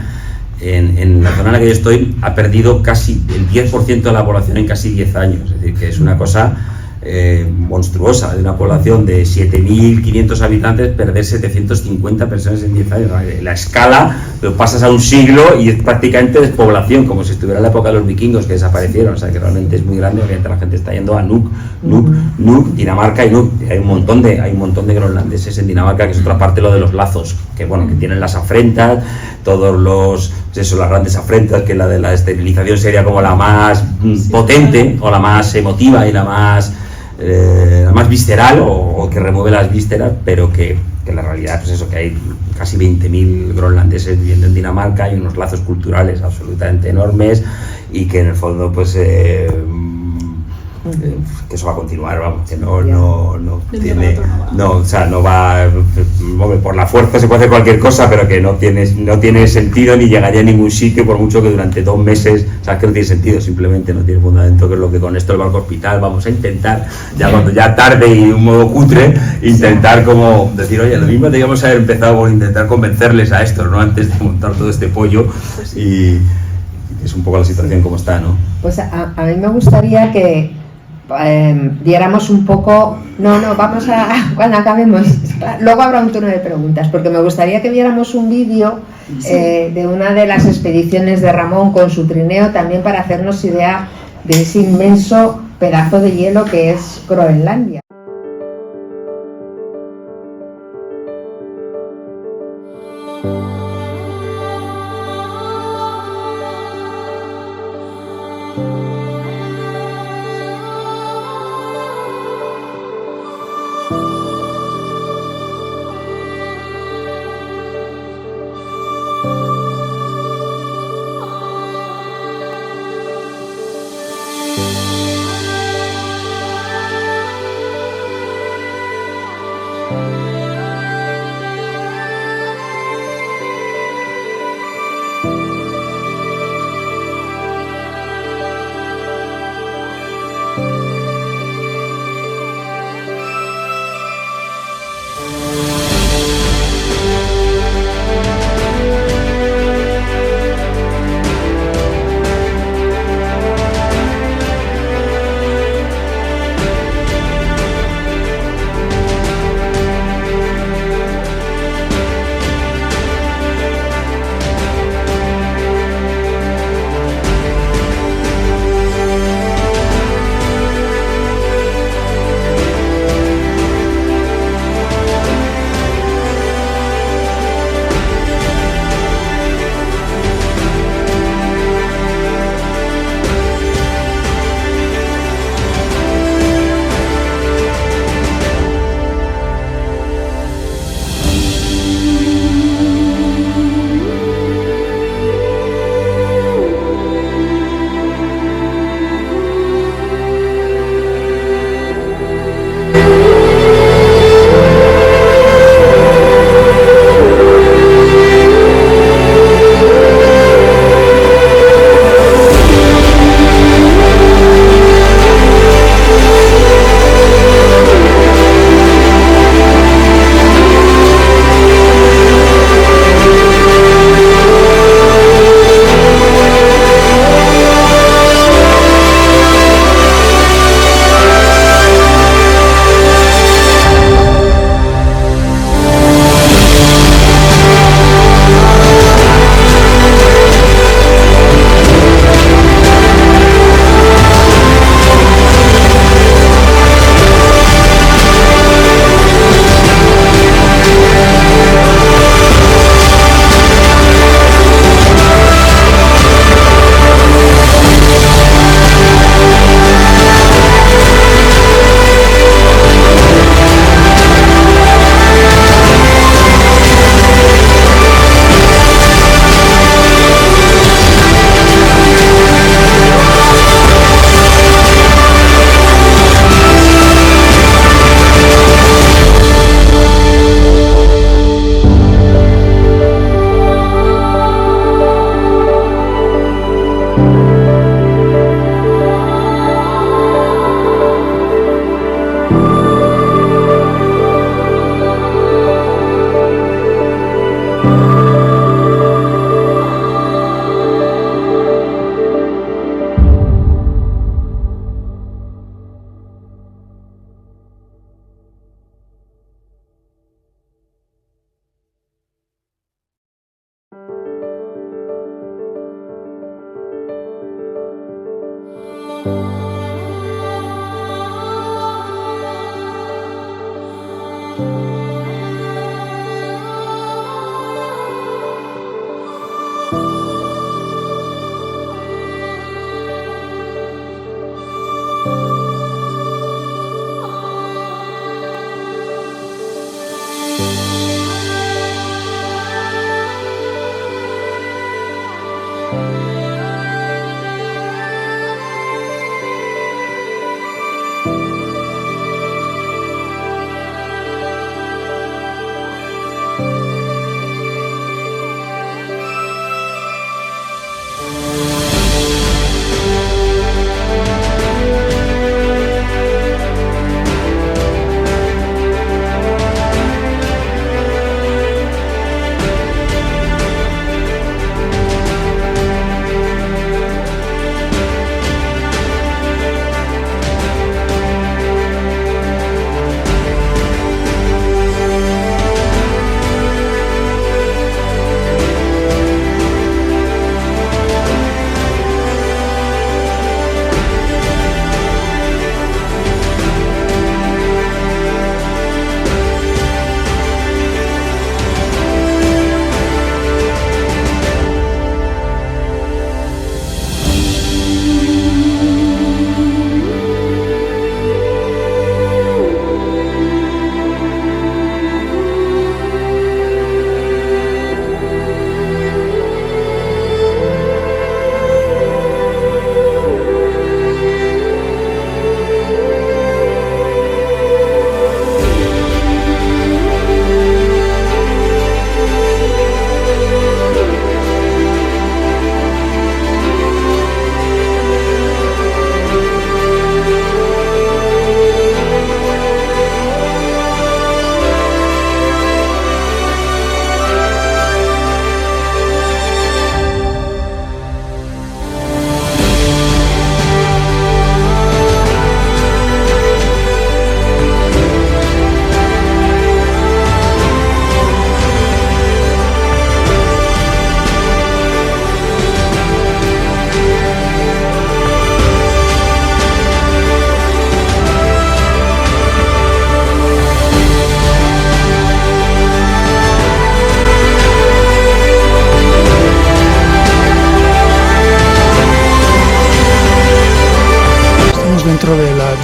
en la zona en la que yo estoy, ha perdido casi el 10% de la población en casi 10 años, es decir, que es una cosa monstruosa, de una población de 7.500 habitantes, perder 750 personas en 10 años. La escala, lo pasas a un siglo y es prácticamente despoblación, como si estuviera en la época de los vikingos que desaparecieron, o sea que realmente es muy grande, obviamente la gente está yendo a Nuuk, Dinamarca y Nuuk. Hay un montón de groenlandeses en Dinamarca, que es otra parte lo de los lazos, que bueno, que tienen las afrentas, las grandes afrentas, que la de la esterilización sería como la más potente, o la más emotiva y la más visceral o que remueve las vísceras, pero que la realidad pues eso, que hay casi 20.000 groenlandeses viviendo en Dinamarca, hay unos lazos culturales absolutamente enormes y que en el fondo pues que eso va a continuar, vamos, que no tiene, o sea, no va, por la fuerza se puede hacer cualquier cosa, pero que no tiene sentido ni llegaría a ningún sitio, por mucho que durante 2 meses, sabes que no tiene sentido, simplemente no tiene fundamento, que es lo que con esto el barco hospital vamos a intentar, ya cuando ya tarde y de un modo cutre, intentar como decir, oye, lo mismo deberíamos haber empezado por intentar convencerles a estos, ¿no? Antes de montar todo este pollo, y es un poco la situación como está, ¿no? Pues a mí me gustaría que diéramos un poco, vamos a, cuando acabemos, luego habrá un turno de preguntas, porque me gustaría que viéramos un vídeo de una de las expediciones de Ramón con su trineo, también para hacernos idea de ese inmenso pedazo de hielo que es Groenlandia.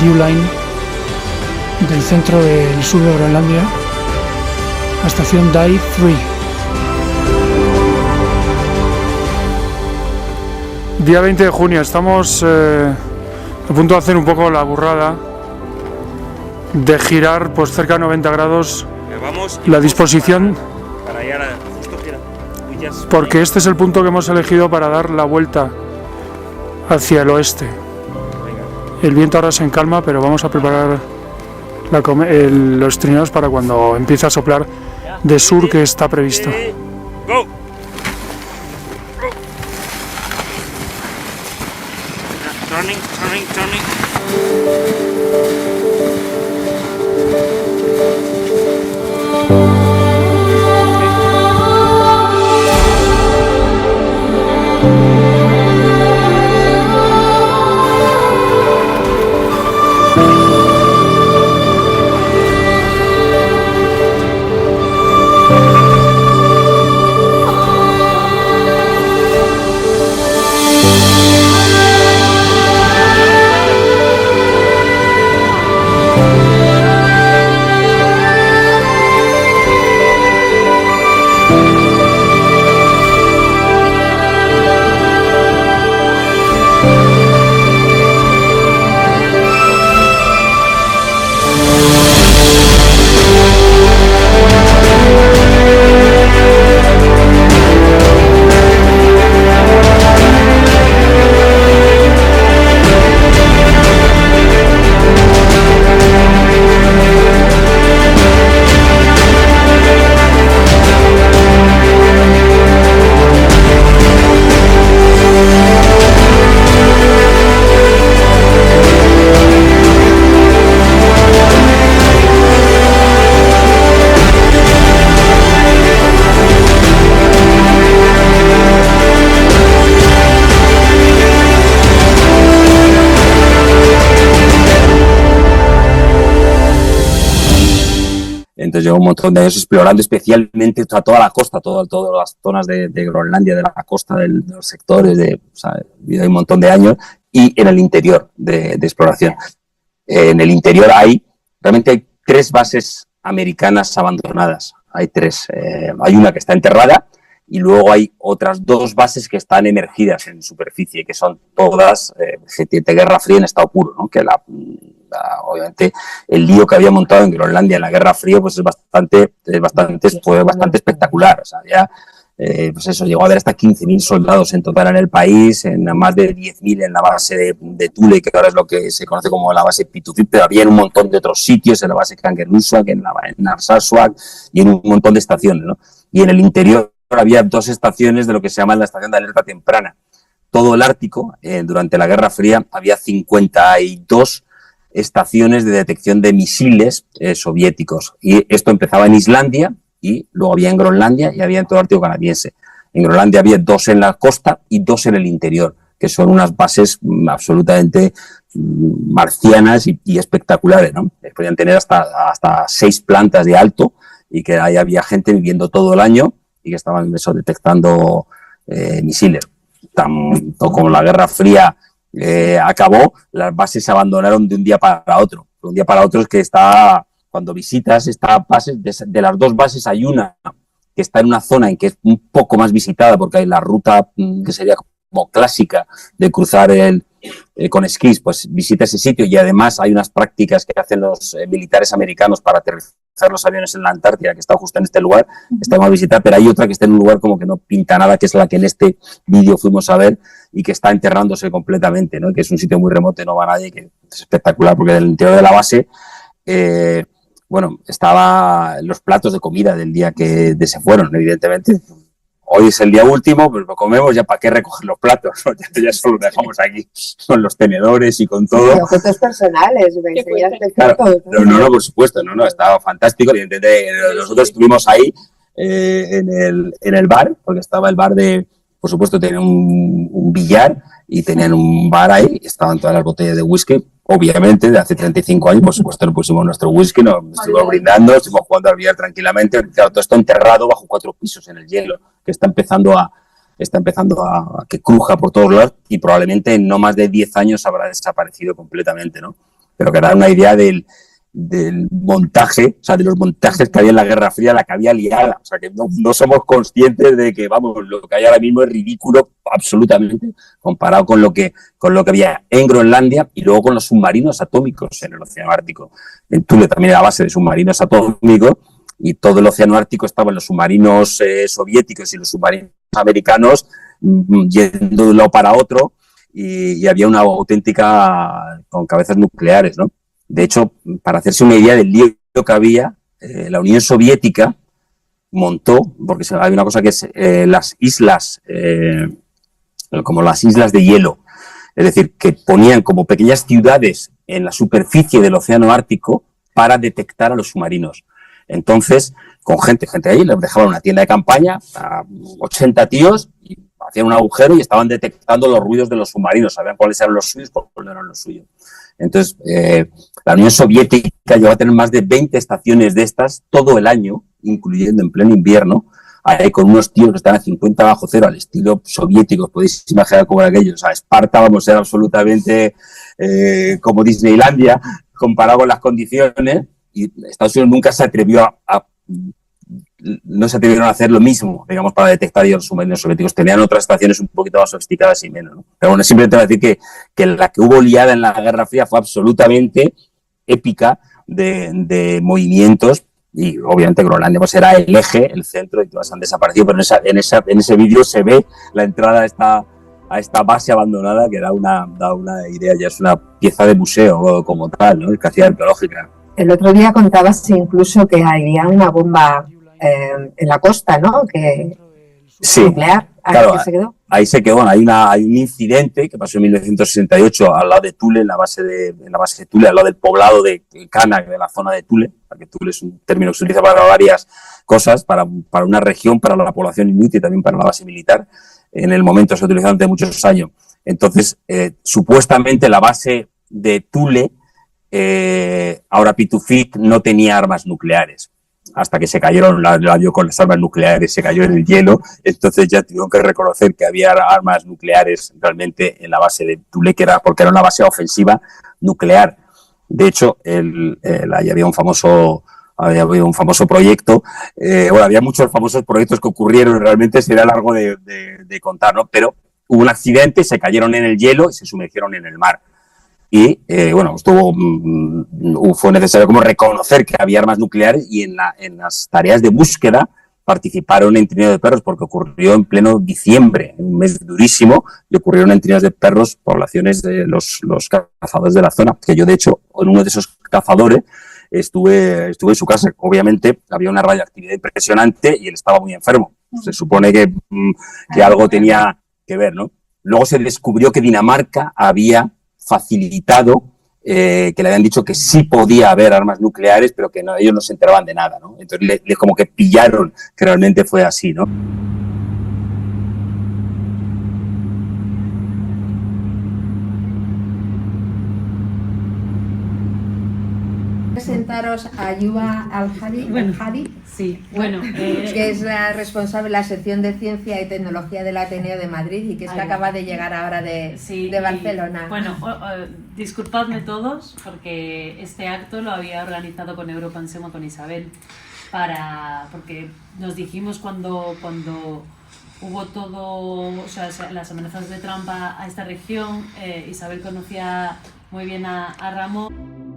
Dew Line del centro del sur de Groenlandia, la estación Dai 3. Día 20 de junio, estamos a punto de hacer un poco la burrada de girar pues cerca de 90 grados la disposición, porque este es el punto que hemos elegido para dar la vuelta hacia el oeste. El viento ahora se encalma, pero vamos a preparar los trineos para cuando empiece a soplar de sur, que está previsto. Go. Turning. Entonces llevo un montón de años explorando especialmente toda la costa, todas las zonas de Groenlandia, de la costa, de los sectores, hay un montón de años, y en el interior de exploración. En el interior realmente hay 3 bases americanas abandonadas. Hay 3. Hay una que está enterrada y luego hay otras 2 bases que están emergidas en superficie, que son todas de Guerra Fría en estado puro, ¿no? Que obviamente el lío que había montado en Groenlandia en la Guerra Fría pues fue bastante espectacular. O sea, ya, pues eso, llegó a haber hasta 15.000 soldados en total en el país, en más de 10.000 en la base de Thule, que ahora es lo que se conoce como la base Pituffik, pero había en un montón de otros sitios, en la base Kangerlussuaq, en Narsarsuaq y en un montón de estaciones, ¿no? Y en el interior había 2 estaciones de lo que se llama la estación de alerta temprana. Todo el Ártico, durante la Guerra Fría, había 52 estaciones de detección de misiles soviéticos. Y esto empezaba en Islandia y luego había en Groenlandia y había en todo el Ártico canadiense. En Groenlandia había 2 en la costa y 2 en el interior, que son unas bases absolutamente marcianas y espectaculares, ¿no? Podían tener hasta 6 plantas de alto y que ahí había gente viviendo todo el año y que estaban detectando misiles. Tanto como la Guerra Fría acabó, las bases se abandonaron de un día para otro. De un día para otro es que cuando visitas estas bases, de las 2 bases hay una que está en una zona en que es un poco más visitada porque hay la ruta que sería como clásica de cruzar con esquís, pues visita ese sitio, y además hay unas prácticas que hacen los militares americanos para aterrizar los aviones en la Antártida, que está justo en este lugar, estamos a visitar, pero hay otra que está en un lugar como que no pinta nada, que es la que en este vídeo fuimos a ver y que está enterrándose completamente, ¿no? Que es un sitio muy remoto y no va nadie, que es espectacular, porque en el interior de la base estaban los platos de comida del día que se fueron, evidentemente. Hoy es el día último, pues lo comemos, ya para qué recoger los platos, ¿no? Ya solo dejamos aquí con los tenedores y con todo. Sí, objetos personales, me enseñaste claro, fotos. no, por supuesto, estaba fantástico. Evidentemente, nosotros estuvimos ahí en el bar, porque estaba el bar por supuesto, tenían un billar y tenían un bar ahí, estaban todas las botellas de whisky. Obviamente, de hace 35 años, por supuesto, nos pusimos nuestro whisky, nos estuvimos brindando, estuvimos jugando al billar tranquilamente. Claro, todo esto enterrado bajo 4 pisos en el hielo, que está empezando a que cruja por todos lados y probablemente en no más de 10 años habrá desaparecido completamente, ¿no? pero que era una idea del montaje, o sea, de los montajes que había en la Guerra Fría, la que había liada. O sea, que no somos conscientes de que, vamos, lo que hay ahora mismo es ridículo absolutamente comparado con lo que había en Groenlandia y luego con los submarinos atómicos en el Océano Ártico. En Thule también era base de submarinos atómicos y todo el Océano Ártico estaba en los submarinos soviéticos y los submarinos americanos yendo de un lado para otro y había una auténtica con cabezas nucleares, ¿no? De hecho, para hacerse una idea del lío que había, la Unión Soviética montó, porque hay una cosa que es las islas, como las islas de hielo, es decir, que ponían como pequeñas ciudades en la superficie del Océano Ártico para detectar a los submarinos. Entonces, con gente ahí, les dejaban una tienda de campaña a 80 tíos y hacían un agujero y estaban detectando los ruidos de los submarinos, sabían cuáles eran los suyos, cuáles no eran los suyos. Entonces, la Unión Soviética llegó a tener más de 20 estaciones de estas todo el año, incluyendo en pleno invierno, ahí con unos tíos que estaban a 50 bajo cero, al estilo soviético, podéis imaginar cómo era aquello. O sea, Esparta, vamos, era absolutamente como Disneylandia, comparado con las condiciones, y Estados Unidos nunca se atrevió no se atrevieron a hacer lo mismo, digamos, para detectar los submarinos soviéticos. Tenían otras estaciones un poquito más sofisticadas y menos, ¿no? Pero bueno, simplemente voy a decir que la que hubo liada en la Guerra Fría fue absolutamente épica de movimientos y obviamente Groenlandia pues era el eje, el centro y todas han desaparecido, pero en ese vídeo se ve la entrada a esta base abandonada que da una idea, ya es una pieza de museo como tal, ¿no? Casi arqueológica. El otro día contabas incluso que había una bomba en la costa, ¿no? Sí, nuclear. Claro, ¿Ahí se quedó? Ahí se quedó. Hay un incidente que pasó en 1968 al lado de Thule, en la base de Thule, al lado del poblado de Qaanaaq, de la zona de Thule, porque Thule es un término que se utiliza para varias cosas, para una región, para la población inuit y también para la base militar. En el momento se ha utilizado durante muchos años. Entonces, supuestamente la base de Thule, ahora Pituffik, no tenía armas nucleares. Hasta que se cayeron, la vio con las armas nucleares, se cayó en el hielo, entonces ya tuvieron que reconocer que había armas nucleares realmente en la base de Thule, porque era una base ofensiva nuclear. De hecho, ahí había un famoso proyecto, había muchos famosos proyectos que ocurrieron, realmente sería largo de contar, ¿no? Pero hubo un accidente, se cayeron en el hielo y se sumergieron en el mar. Y, fue necesario como reconocer que había armas nucleares y en las tareas de búsqueda participaron en trineos de perros porque ocurrió en pleno diciembre, un mes durísimo, y ocurrieron en trineos de perros poblaciones de los cazadores de la zona, que yo de hecho en uno de esos cazadores estuve en su casa. Obviamente había una radioactividad impresionante y él estaba muy enfermo. Se supone que algo tenía que ver, ¿no? Luego se descubrió que Dinamarca había facilitado, que le habían dicho que sí podía haber armas nucleares, pero que ellos no se enteraban de nada, ¿no? Entonces les como que pillaron que realmente fue así, ¿no? Presentaros a Yuba Al-Hadi, que es la responsable de la sección de Ciencia y Tecnología del Ateneo de Madrid y que es que acaba de llegar ahora de Barcelona. Disculpadme todos porque este acto lo había organizado con Europansemo, con Isabel, porque nos dijimos cuando hubo las amenazas de Trump a esta región, Isabel conocía muy bien a Ramón.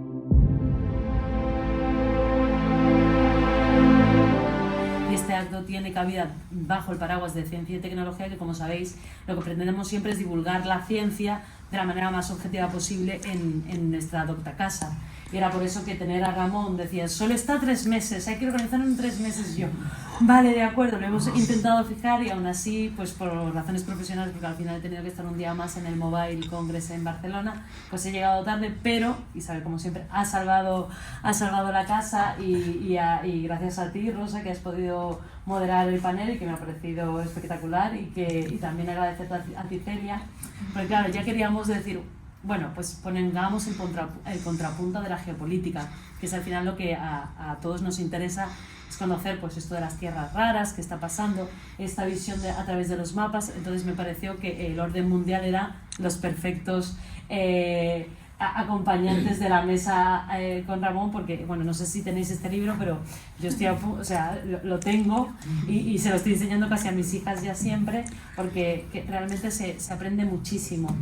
Este acto tiene cabida bajo el paraguas de Ciencia y Tecnología, que como sabéis lo que pretendemos siempre es divulgar la ciencia de la manera más objetiva posible en nuestra docta casa. Y era por eso que tener a Ramón, decía, solo está 3 meses, hay que organizarlo en 3 meses. Yo, vale, de acuerdo, lo hemos intentado fijar y aún así, pues por razones profesionales, porque al final he tenido que estar un día más en el Mobile Congress en Barcelona, pues he llegado tarde, pero Isabel, como siempre, ha salvado la casa y gracias a ti, Rosa, que has podido moderar el panel y que me ha parecido espectacular y también agradecerte a ti, Celia, porque claro, ya queríamos decir, bueno, pues pongamos el contrapunto de la geopolítica, que es al final lo que a todos nos interesa, es conocer pues esto de las tierras raras, qué está pasando, esta visión a través de los mapas. Entonces me pareció que el orden mundial era los perfectos acompañantes de la mesa con Ramón, porque, bueno, no sé si tenéis este libro, pero yo estoy, o sea, lo tengo y se lo estoy enseñando casi a mis hijas ya siempre, porque realmente se aprende muchísimo.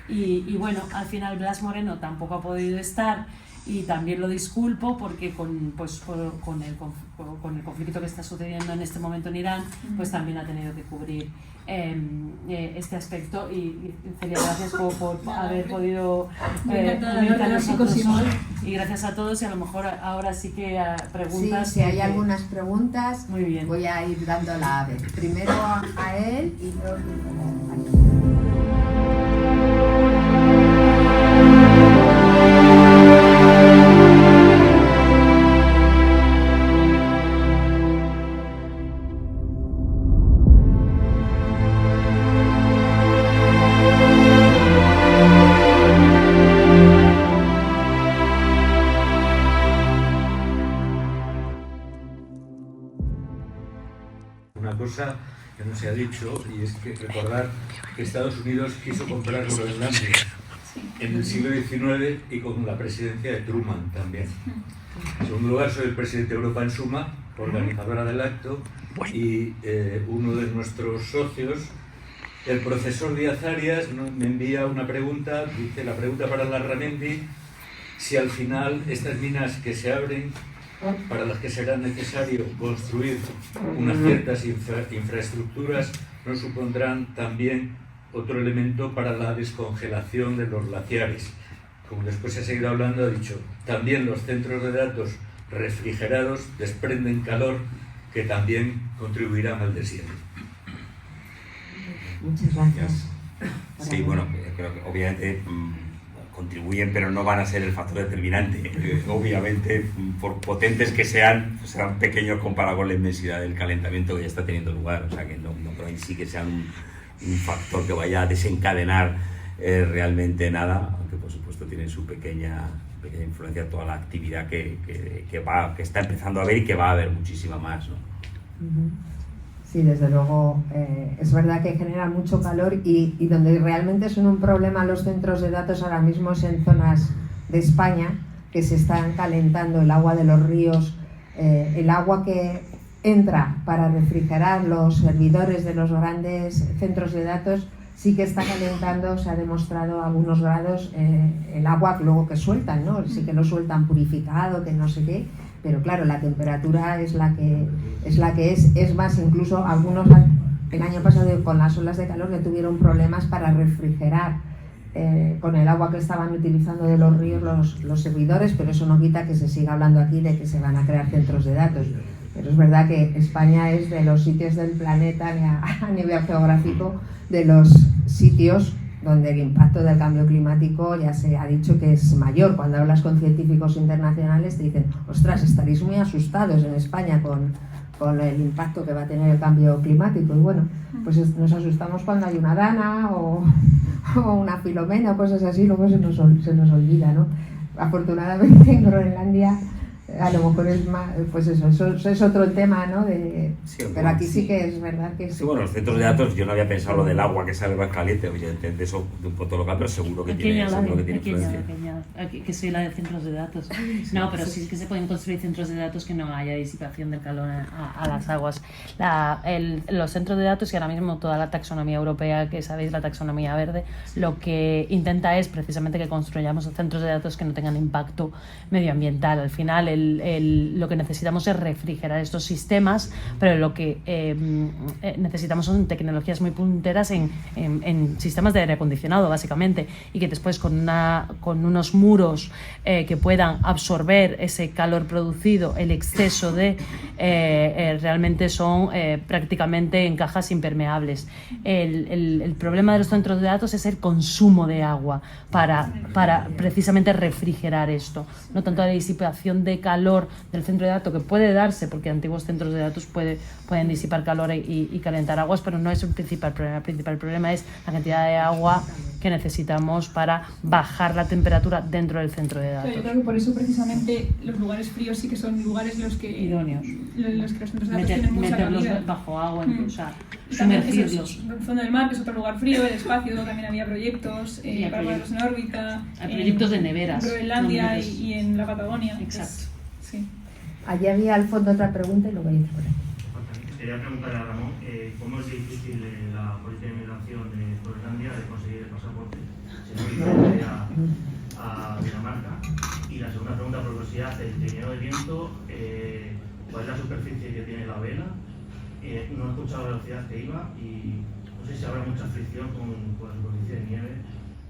Y bueno, al final Blas Moreno tampoco ha podido estar, y también lo disculpo porque con el conflicto que está sucediendo en este momento en Irán, pues también ha tenido que cubrir este aspecto. Y Celia, gracias por haber podido unirte a nosotros hoy, y gracias a todos. Y a lo mejor ahora sí que preguntas. Sí, si hay algunas preguntas, muy bien, voy a ir dando la ave. Primero a él y luego a mí. Cosa que no se ha dicho, y es que recordar que Estados Unidos quiso comprar Groenlandia en el siglo XIX y con la presidencia de Truman también. En segundo lugar, soy el presidente de Europa en Suma, organizadora del acto, y uno de nuestros socios, el profesor Díaz Arias, me envía una pregunta, dice: la pregunta para Larramendi, si al final estas minas que se abren, para las que será necesario construir unas ciertas infraestructuras, no supondrán también otro elemento para la descongelación de los glaciares. Como después se ha seguido hablando, ha dicho, también los centros de datos refrigerados desprenden calor que también contribuirán al deshielo. Muchas gracias. Sí, bueno, creo que obviamente contribuyen, pero no van a ser el factor determinante. Obviamente, por potentes que sean, serán pequeños comparado con la inmensidad del calentamiento que ya está teniendo lugar. O sea, que no creo en sí que sea un factor que vaya a desencadenar realmente nada, aunque por supuesto tiene su pequeña influencia toda la actividad que está empezando a haber y que va a haber muchísima más, ¿no? Sí, desde luego, es verdad que genera mucho calor y donde realmente son un problema los centros de datos ahora mismo es en zonas de España, que se están calentando el agua de los ríos, el agua que entra para refrigerar los servidores de los grandes centros de datos sí que está calentando, se ha demostrado a algunos grados el agua luego que sueltan, ¿no? Sí que lo sueltan purificado, que no sé qué, pero claro, la temperatura es la que es más, incluso algunos el año pasado con las olas de calor que tuvieron problemas para refrigerar con el agua que estaban utilizando de los ríos los servidores, pero eso no quita que se siga hablando aquí de que se van a crear centros de datos. Pero es verdad que España es de los sitios del planeta a nivel geográfico, de los sitios donde el impacto del cambio climático ya se ha dicho que es mayor. Cuando hablas con científicos internacionales te dicen, ostras, estaréis muy asustados en España con el impacto que va a tener el cambio climático. Y bueno, pues nos asustamos cuando hay una Dana o una Filomena o cosas así, luego se nos olvida, ¿no? Afortunadamente en Groenlandia a lo mejor es más, pues eso es otro tema, ¿no? Sí, pero aquí sí que es verdad que sí. Bueno, los centros de datos, yo no había pensado lo del agua que sale más caliente, evidentemente de eso de un punto local, pero seguro que tiene influencia. Aquí, que soy la de centros de datos. No, pero sí que se pueden construir centros de datos que no haya disipación del calor a las aguas. Los centros de datos, y ahora mismo toda la taxonomía europea, que sabéis, la taxonomía verde, lo que intenta es precisamente que construyamos centros de datos que no tengan impacto medioambiental. Al final, lo que necesitamos es refrigerar estos sistemas, pero lo que necesitamos son tecnologías muy punteras en sistemas de aire acondicionado, básicamente, y que después con unos muros que puedan absorber ese calor producido, el exceso de realmente son prácticamente en cajas impermeables. El problema de los centros de datos es el consumo de agua para precisamente refrigerar esto, no tanto la disipación de calor del centro de datos, que puede darse porque antiguos centros de datos pueden disipar calor y calentar aguas, pero no es el principal problema. El principal problema es la cantidad de agua que necesitamos para bajar la temperatura dentro del centro de datos. Yo creo que por eso precisamente los lugares fríos sí que son lugares los que idóneos, los que los centros de datos tienen mucha meterlos calidad. bajo agua, o sea, sumergirlos. El fondo del mar, que es otro lugar frío, el espacio, también había proyectos para ponerlos en órbita. Hay proyectos de neveras. En Groenlandia y en la Patagonia. Exacto. Sí. Allí había al fondo otra pregunta y luego hay otra por aquí. Quería preguntarle a Ramón, ¿cómo es difícil la política de inmigración de Groenlandia de conseguir el pasaporte? Si no viene a Dinamarca. Y la segunda pregunta, por curiosidad, el trineo de viento, ¿cuál es la superficie que tiene la vela? No he escuchado la velocidad que iba y no sé si habrá mucha fricción con la superficie de nieve.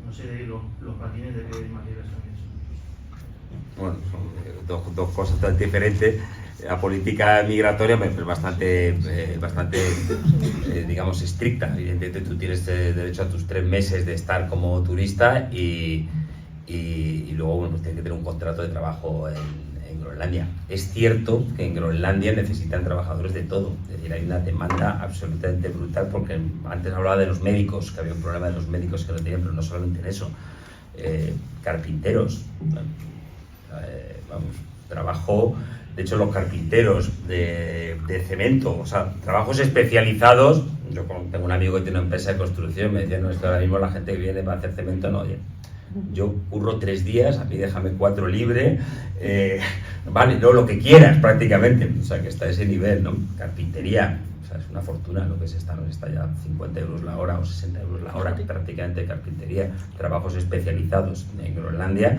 No sé los patines de qué material son hechos. Bueno, son dos cosas tan diferentes. La política migratoria es bastante digamos, estricta. Evidentemente tú tienes derecho a tus 3 meses de estar como turista y luego bueno, pues tienes que tener un contrato de trabajo en Groenlandia. Es cierto que en Groenlandia necesitan trabajadores de todo, es decir, hay una demanda absolutamente brutal, porque antes hablaba de los médicos, que había un problema de los médicos que no tenían, pero no solamente en eso, carpinteros, vamos, trabajo, de hecho los carpinteros de cemento, o sea, trabajos especializados. Yo tengo un amigo que tiene una empresa de construcción, me decía, no, es que ahora mismo la gente que viene para hacer cemento no oye. Yo curro 3 días, a mí déjame 4 libre, vale, no, lo que quieras prácticamente, o sea que está a ese nivel, ¿no? Carpintería, o sea, es una fortuna lo que se está, ¿no? Está ya 50 euros la hora o 60 euros la hora prácticamente de carpintería, trabajos especializados. En Groenlandia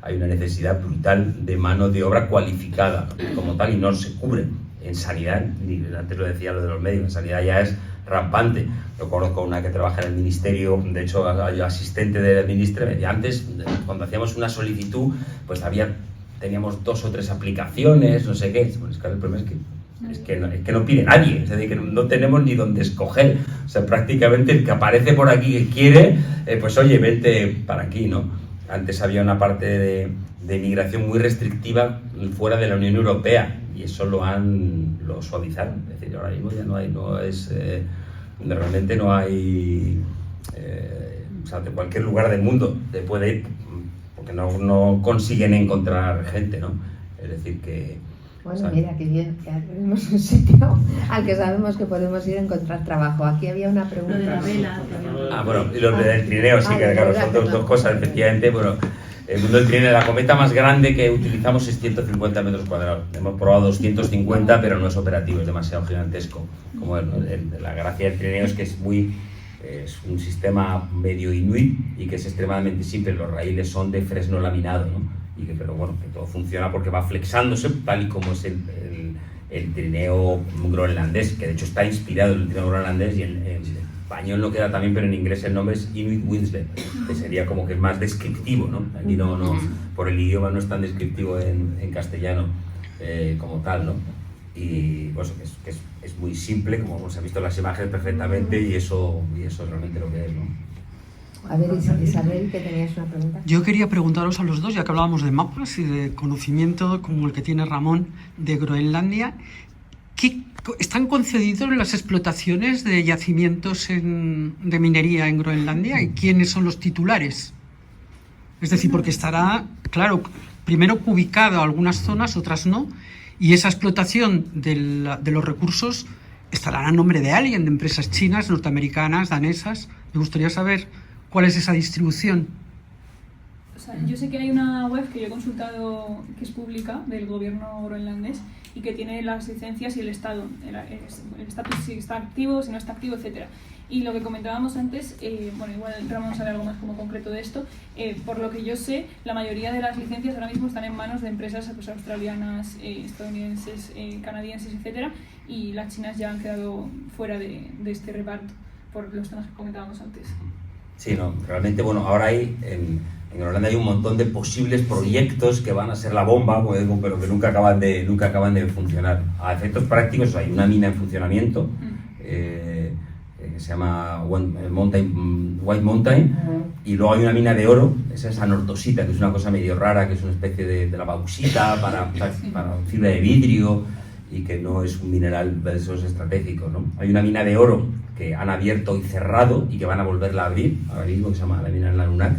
hay una necesidad brutal de mano de obra cualificada como tal y no se cubre. En sanidad, antes lo decía lo de los médicos, en sanidad ya es rampante. Yo conozco una que trabaja en el ministerio, de hecho asistente del ministro, me decía, antes cuando hacíamos una solicitud pues teníamos 2 o 3 aplicaciones, no sé qué. Bueno, es que el problema es que no pide nadie, es decir, que no tenemos ni dónde escoger. O sea, prácticamente el que aparece por aquí que quiere, pues oye, vente para aquí, ¿no? Antes había una parte de migración muy restrictiva fuera de la Unión Europea y eso lo suavizaron. Es decir, ahora mismo ya realmente no hay, o sea, de cualquier lugar del mundo te puede ir, porque no consiguen encontrar gente, ¿no? Es decir que... Bueno, mira, qué bien, que tenemos un sitio al que sabemos que podemos ir a encontrar trabajo. Aquí había una pregunta. Lo de la vela. Bueno, y lo del trineo, sí, que claro, son dos cosas, efectivamente. Bueno, el mundo del trineo, la cometa más grande que utilizamos es 150 metros cuadrados. Hemos probado 250, pero no es operativo, es demasiado gigantesco. Como la gracia del trineo es que es un sistema medio inuit y que es extremadamente simple. Los raíles son de fresno laminado, ¿no? Pero bueno, que todo funciona porque va flexándose tal y como es el trineo groenlandés, que de hecho está inspirado en el trineo groenlandés y en español no queda también, pero en inglés el nombre es Inuit Winslet, que sería como que es más descriptivo, ¿no? Aquí no por el idioma no es tan descriptivo en castellano como tal, ¿no? Y pues que es muy simple, como se han visto en las imágenes perfectamente, y eso es realmente lo que es, ¿no? A ver, Isabel, que tenías una pregunta. Yo quería preguntaros a los dos, ya que hablábamos de mapas y de conocimiento como el que tiene Ramón de Groenlandia, ¿qué están concedidos las explotaciones de yacimientos de minería en Groenlandia y quiénes son los titulares? Es decir, porque estará, claro, primero ubicado algunas zonas, otras no, y esa explotación de los recursos estará a nombre de alguien, de empresas chinas, norteamericanas, danesas. Me gustaría saber cuál es esa distribución. O sea, yo sé que hay una web que yo he consultado, que es pública, del gobierno groenlandés, y que tiene las licencias y el estado, el estatus, si está activo, si no está activo, etc. Y lo que comentábamos antes, bueno, igual Ramón sabe algo más como concreto de esto, por lo que yo sé, la mayoría de las licencias ahora mismo están en manos de empresas pues, australianas, estadounidenses, canadienses, etc. Y las chinas ya han quedado fuera de este reparto, por los temas que comentábamos antes. Sí, no, realmente, bueno, ahora hay, en Groenlandia hay un montón de posibles proyectos que van a ser la bomba, pero que nunca acaban de funcionar. A efectos prácticos hay una mina en funcionamiento, que se llama White Mountain, y luego hay una mina de oro, esa anortosita, que es una cosa medio rara, que es una especie de la bauxita para fibra de vidrio, y que no es un mineral de esos estratégicos, ¿no? Hay una mina de oro que han abierto y cerrado y que van a volverla a abrir ahora mismo, que se llama la mina de la Lunac,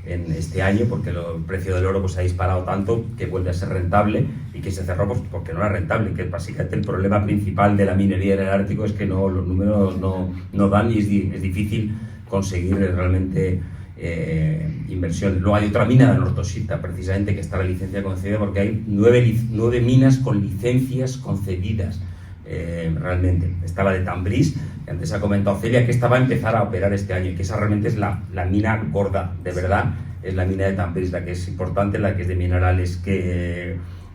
en este año, porque el precio del oro pues, se ha disparado tanto que vuelve a ser rentable, y que se cerró pues, porque no era rentable, que básicamente el problema principal de la minería en el Ártico es que los números no dan, y es difícil conseguir realmente inversión. Luego hay otra mina de anortosita, precisamente, que está la licencia concedida, porque hay 9 minas con licencias concedidas. Realmente está la de Tambriz, que antes ha comentado Celia, que esta va a empezar a operar este año, y que esa realmente es la mina gorda, de verdad, es la mina de Tambriz, la que es importante, la que es de minerales,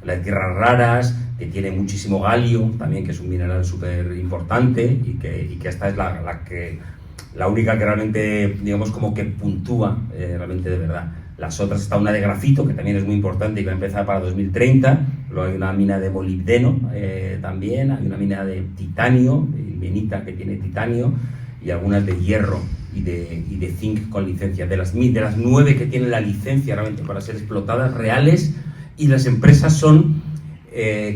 la de tierras raras, que tiene muchísimo galio también, que es un mineral súper importante, y que esta es la única que realmente, digamos, como que puntúa realmente de verdad. Las otras, está una de grafito, que también es muy importante y que va a empezar para 2030. Luego hay una mina de molibdeno también, hay una mina de titanio, ilmenita, que tiene titanio, y algunas de hierro y de zinc con licencia. De las 9 que tienen la licencia realmente para ser explotadas, reales, y las empresas son,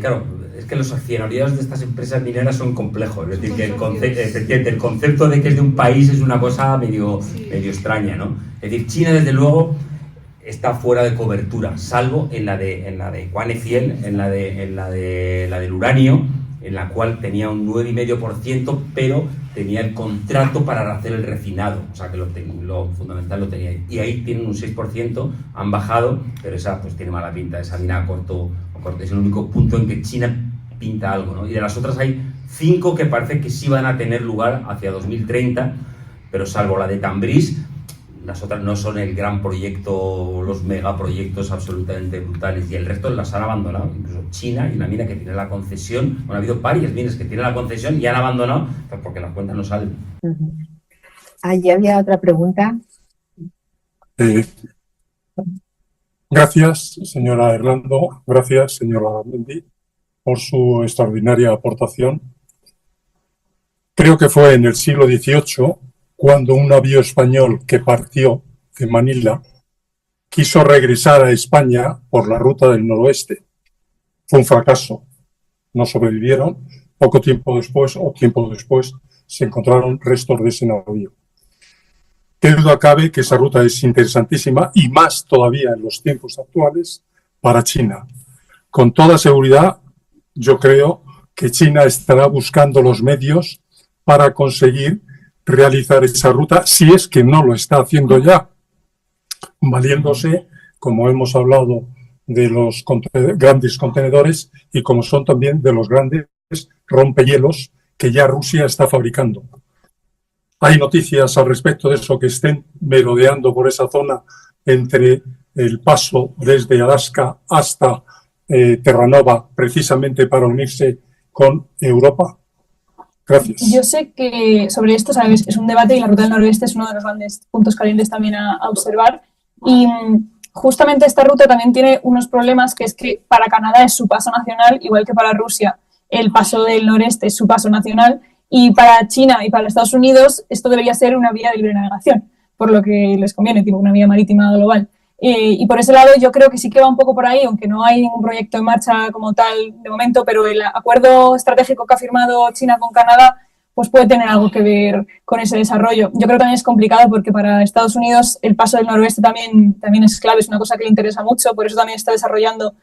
claro, es que los accionarios de estas empresas mineras son complejos, es decir, que el concepto de que es de un país es una cosa medio extraña, ¿no? Es decir, China, desde luego, está fuera de cobertura, salvo en la de Quanefjell, en la del uranio, en la cual tenía un 9,5%, pero tenía el contrato para hacer el refinado, o sea que lo fundamental lo tenía ahí. Y ahí tienen un 6%, han bajado, pero esa pues tiene mala pinta, esa mina a corto, es el único punto en que China pinta algo, ¿no? Y de las otras hay 5 que parece que sí van a tener lugar hacia 2030, pero salvo la de Tambriz, las otras no son el gran proyecto, los megaproyectos absolutamente brutales, y el resto las han abandonado. Incluso China, y una mina que tiene la concesión, bueno, ha habido varias minas que tienen la concesión y han abandonado pues porque las cuentas no salen. Allí había otra pregunta. Gracias, señora Hernando, gracias, señora Mendy, por su extraordinaria aportación. Creo que fue en el siglo XVIII cuando un navío español que partió de Manila quiso regresar a España por la ruta del noroeste. Fue un fracaso. No sobrevivieron. Poco tiempo después, se encontraron restos de ese navío. Qué duda cabe que esa ruta es interesantísima, y más todavía en los tiempos actuales, para China. Con toda seguridad, yo creo que China estará buscando los medios para conseguir realizar esa ruta, si es que no lo está haciendo ya, valiéndose, como hemos hablado, de los grandes contenedores, y como son también de los grandes rompehielos que ya Rusia está fabricando. Hay noticias al respecto de eso, que estén merodeando por esa zona entre el paso desde Alaska hasta Terranova, precisamente para unirse con Europa. Gracias. Yo sé que sobre esto, sabes, es un debate, y la ruta del noroeste es uno de los grandes puntos calientes también a observar. Y justamente esta ruta también tiene unos problemas, que es que para Canadá es su paso nacional, igual que para Rusia el paso del noreste es su paso nacional, y para China y para Estados Unidos esto debería ser una vía de libre navegación, por lo que les conviene, tipo una vía marítima global. Y por ese lado yo creo que sí que va un poco por ahí, aunque no hay ningún proyecto en marcha como tal de momento, pero el acuerdo estratégico que ha firmado China con Canadá pues puede tener algo que ver con ese desarrollo. Yo creo que también es complicado, porque para Estados Unidos el paso del noroeste también es clave, es una cosa que le interesa mucho, por eso también está desarrollando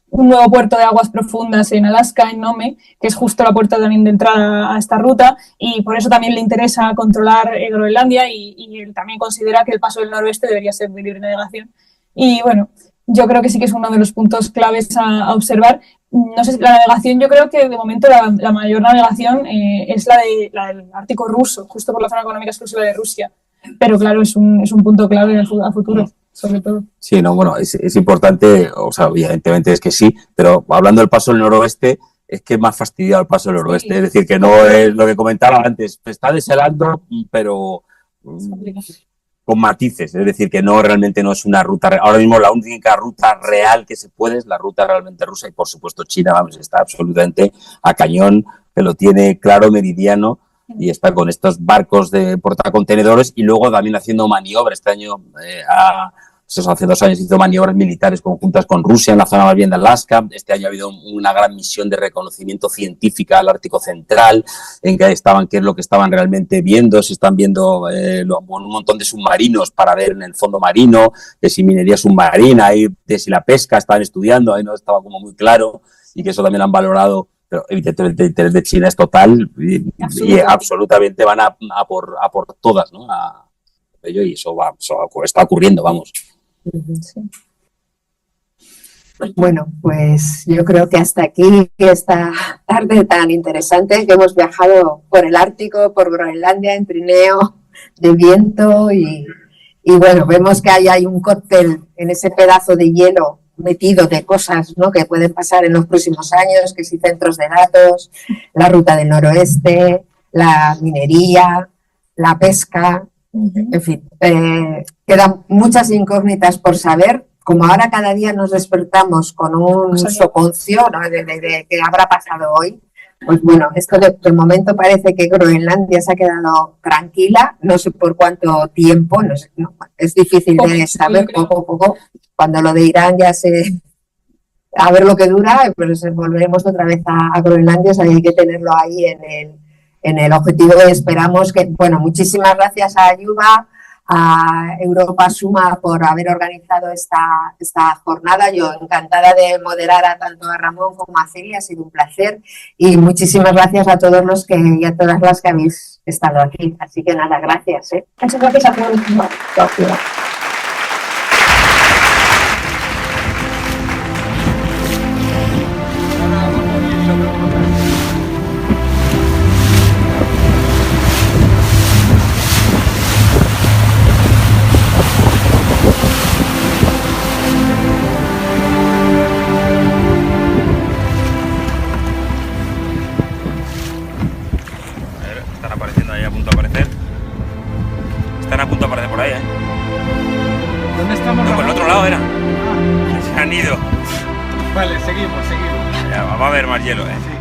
un nuevo puerto de aguas profundas en Alaska, en Nome, que es justo la puerta también de entrada a esta ruta, y por eso también le interesa controlar Groenlandia, y él también considera que el paso del noroeste debería ser de libre navegación. Y bueno, yo creo que sí que es uno de los puntos claves a observar. No sé, la navegación, yo creo que de momento la mayor navegación es la del Ártico ruso, justo por la zona económica exclusiva de Rusia. Pero claro, es un punto clave a futuro, sobre todo. Sí, no, bueno, es importante, o sea, evidentemente es que sí, pero hablando del paso del noroeste, es que es más fastidiado el paso del noroeste, es decir, que no es lo que comentaba antes, está deshelando, pero con matices, es decir, que no realmente no es una ruta, ahora mismo la única ruta real que se puede es la ruta realmente rusa, y por supuesto China, vamos, está absolutamente a cañón, que lo tiene claro, meridiano, y está con estos barcos de portacontenedores y luego también haciendo maniobras. Este año, hace 2 años hizo maniobras militares conjuntas con Rusia en la zona más bien de Alaska. Este año ha habido una gran misión de reconocimiento científica al Ártico Central, en que estaban, qué es lo que estaban realmente viendo, si están viendo un montón de submarinos para ver en el fondo marino, de si minería submarina, de si la pesca estaban estudiando, ahí no estaba como muy claro, y que eso también han valorado. Pero evidentemente el interés de China es total y absolutamente van a por todas, ¿no? Y eso está ocurriendo, vamos. Sí. Bueno, pues yo creo que hasta aquí esta tarde tan interesante que hemos viajado por el Ártico, por Groenlandia, en trineo de viento y bueno, vemos que ahí hay un cóctel en ese pedazo de hielo metido de cosas, ¿no?, que pueden pasar en los próximos años, que si centros de datos, la ruta del noroeste, la minería, la pesca, en fin, quedan muchas incógnitas por saber. Como ahora cada día nos despertamos con un soponcio, ¿no?, de qué habrá pasado hoy, pues bueno, esto de momento parece que Groenlandia se ha quedado tranquila, no sé por cuánto tiempo, no sé, no, es difícil de saber, poco. Cuando lo de Irán ya a ver lo que dura, pues volveremos otra vez a Groenlandia, o sea, hay que tenerlo ahí en el objetivo y esperamos que, bueno, muchísimas gracias a Ayuba, a Europa Suma por haber organizado esta jornada. Yo encantada de moderar tanto a Ramón como a Celia, ha sido un placer y muchísimas gracias a todos los y a todas las que habéis estado aquí. Así que nada, gracias. Muchas gracias a todos. Gracias. Están apareciendo ahí, a punto de aparecer. Están a punto de aparecer por ahí, ¿eh? ¿Dónde estamos? No, por el otro lado era. Se han ido. Vale, seguimos. Ya, vamos a ver más hielo, ¿eh? Sí.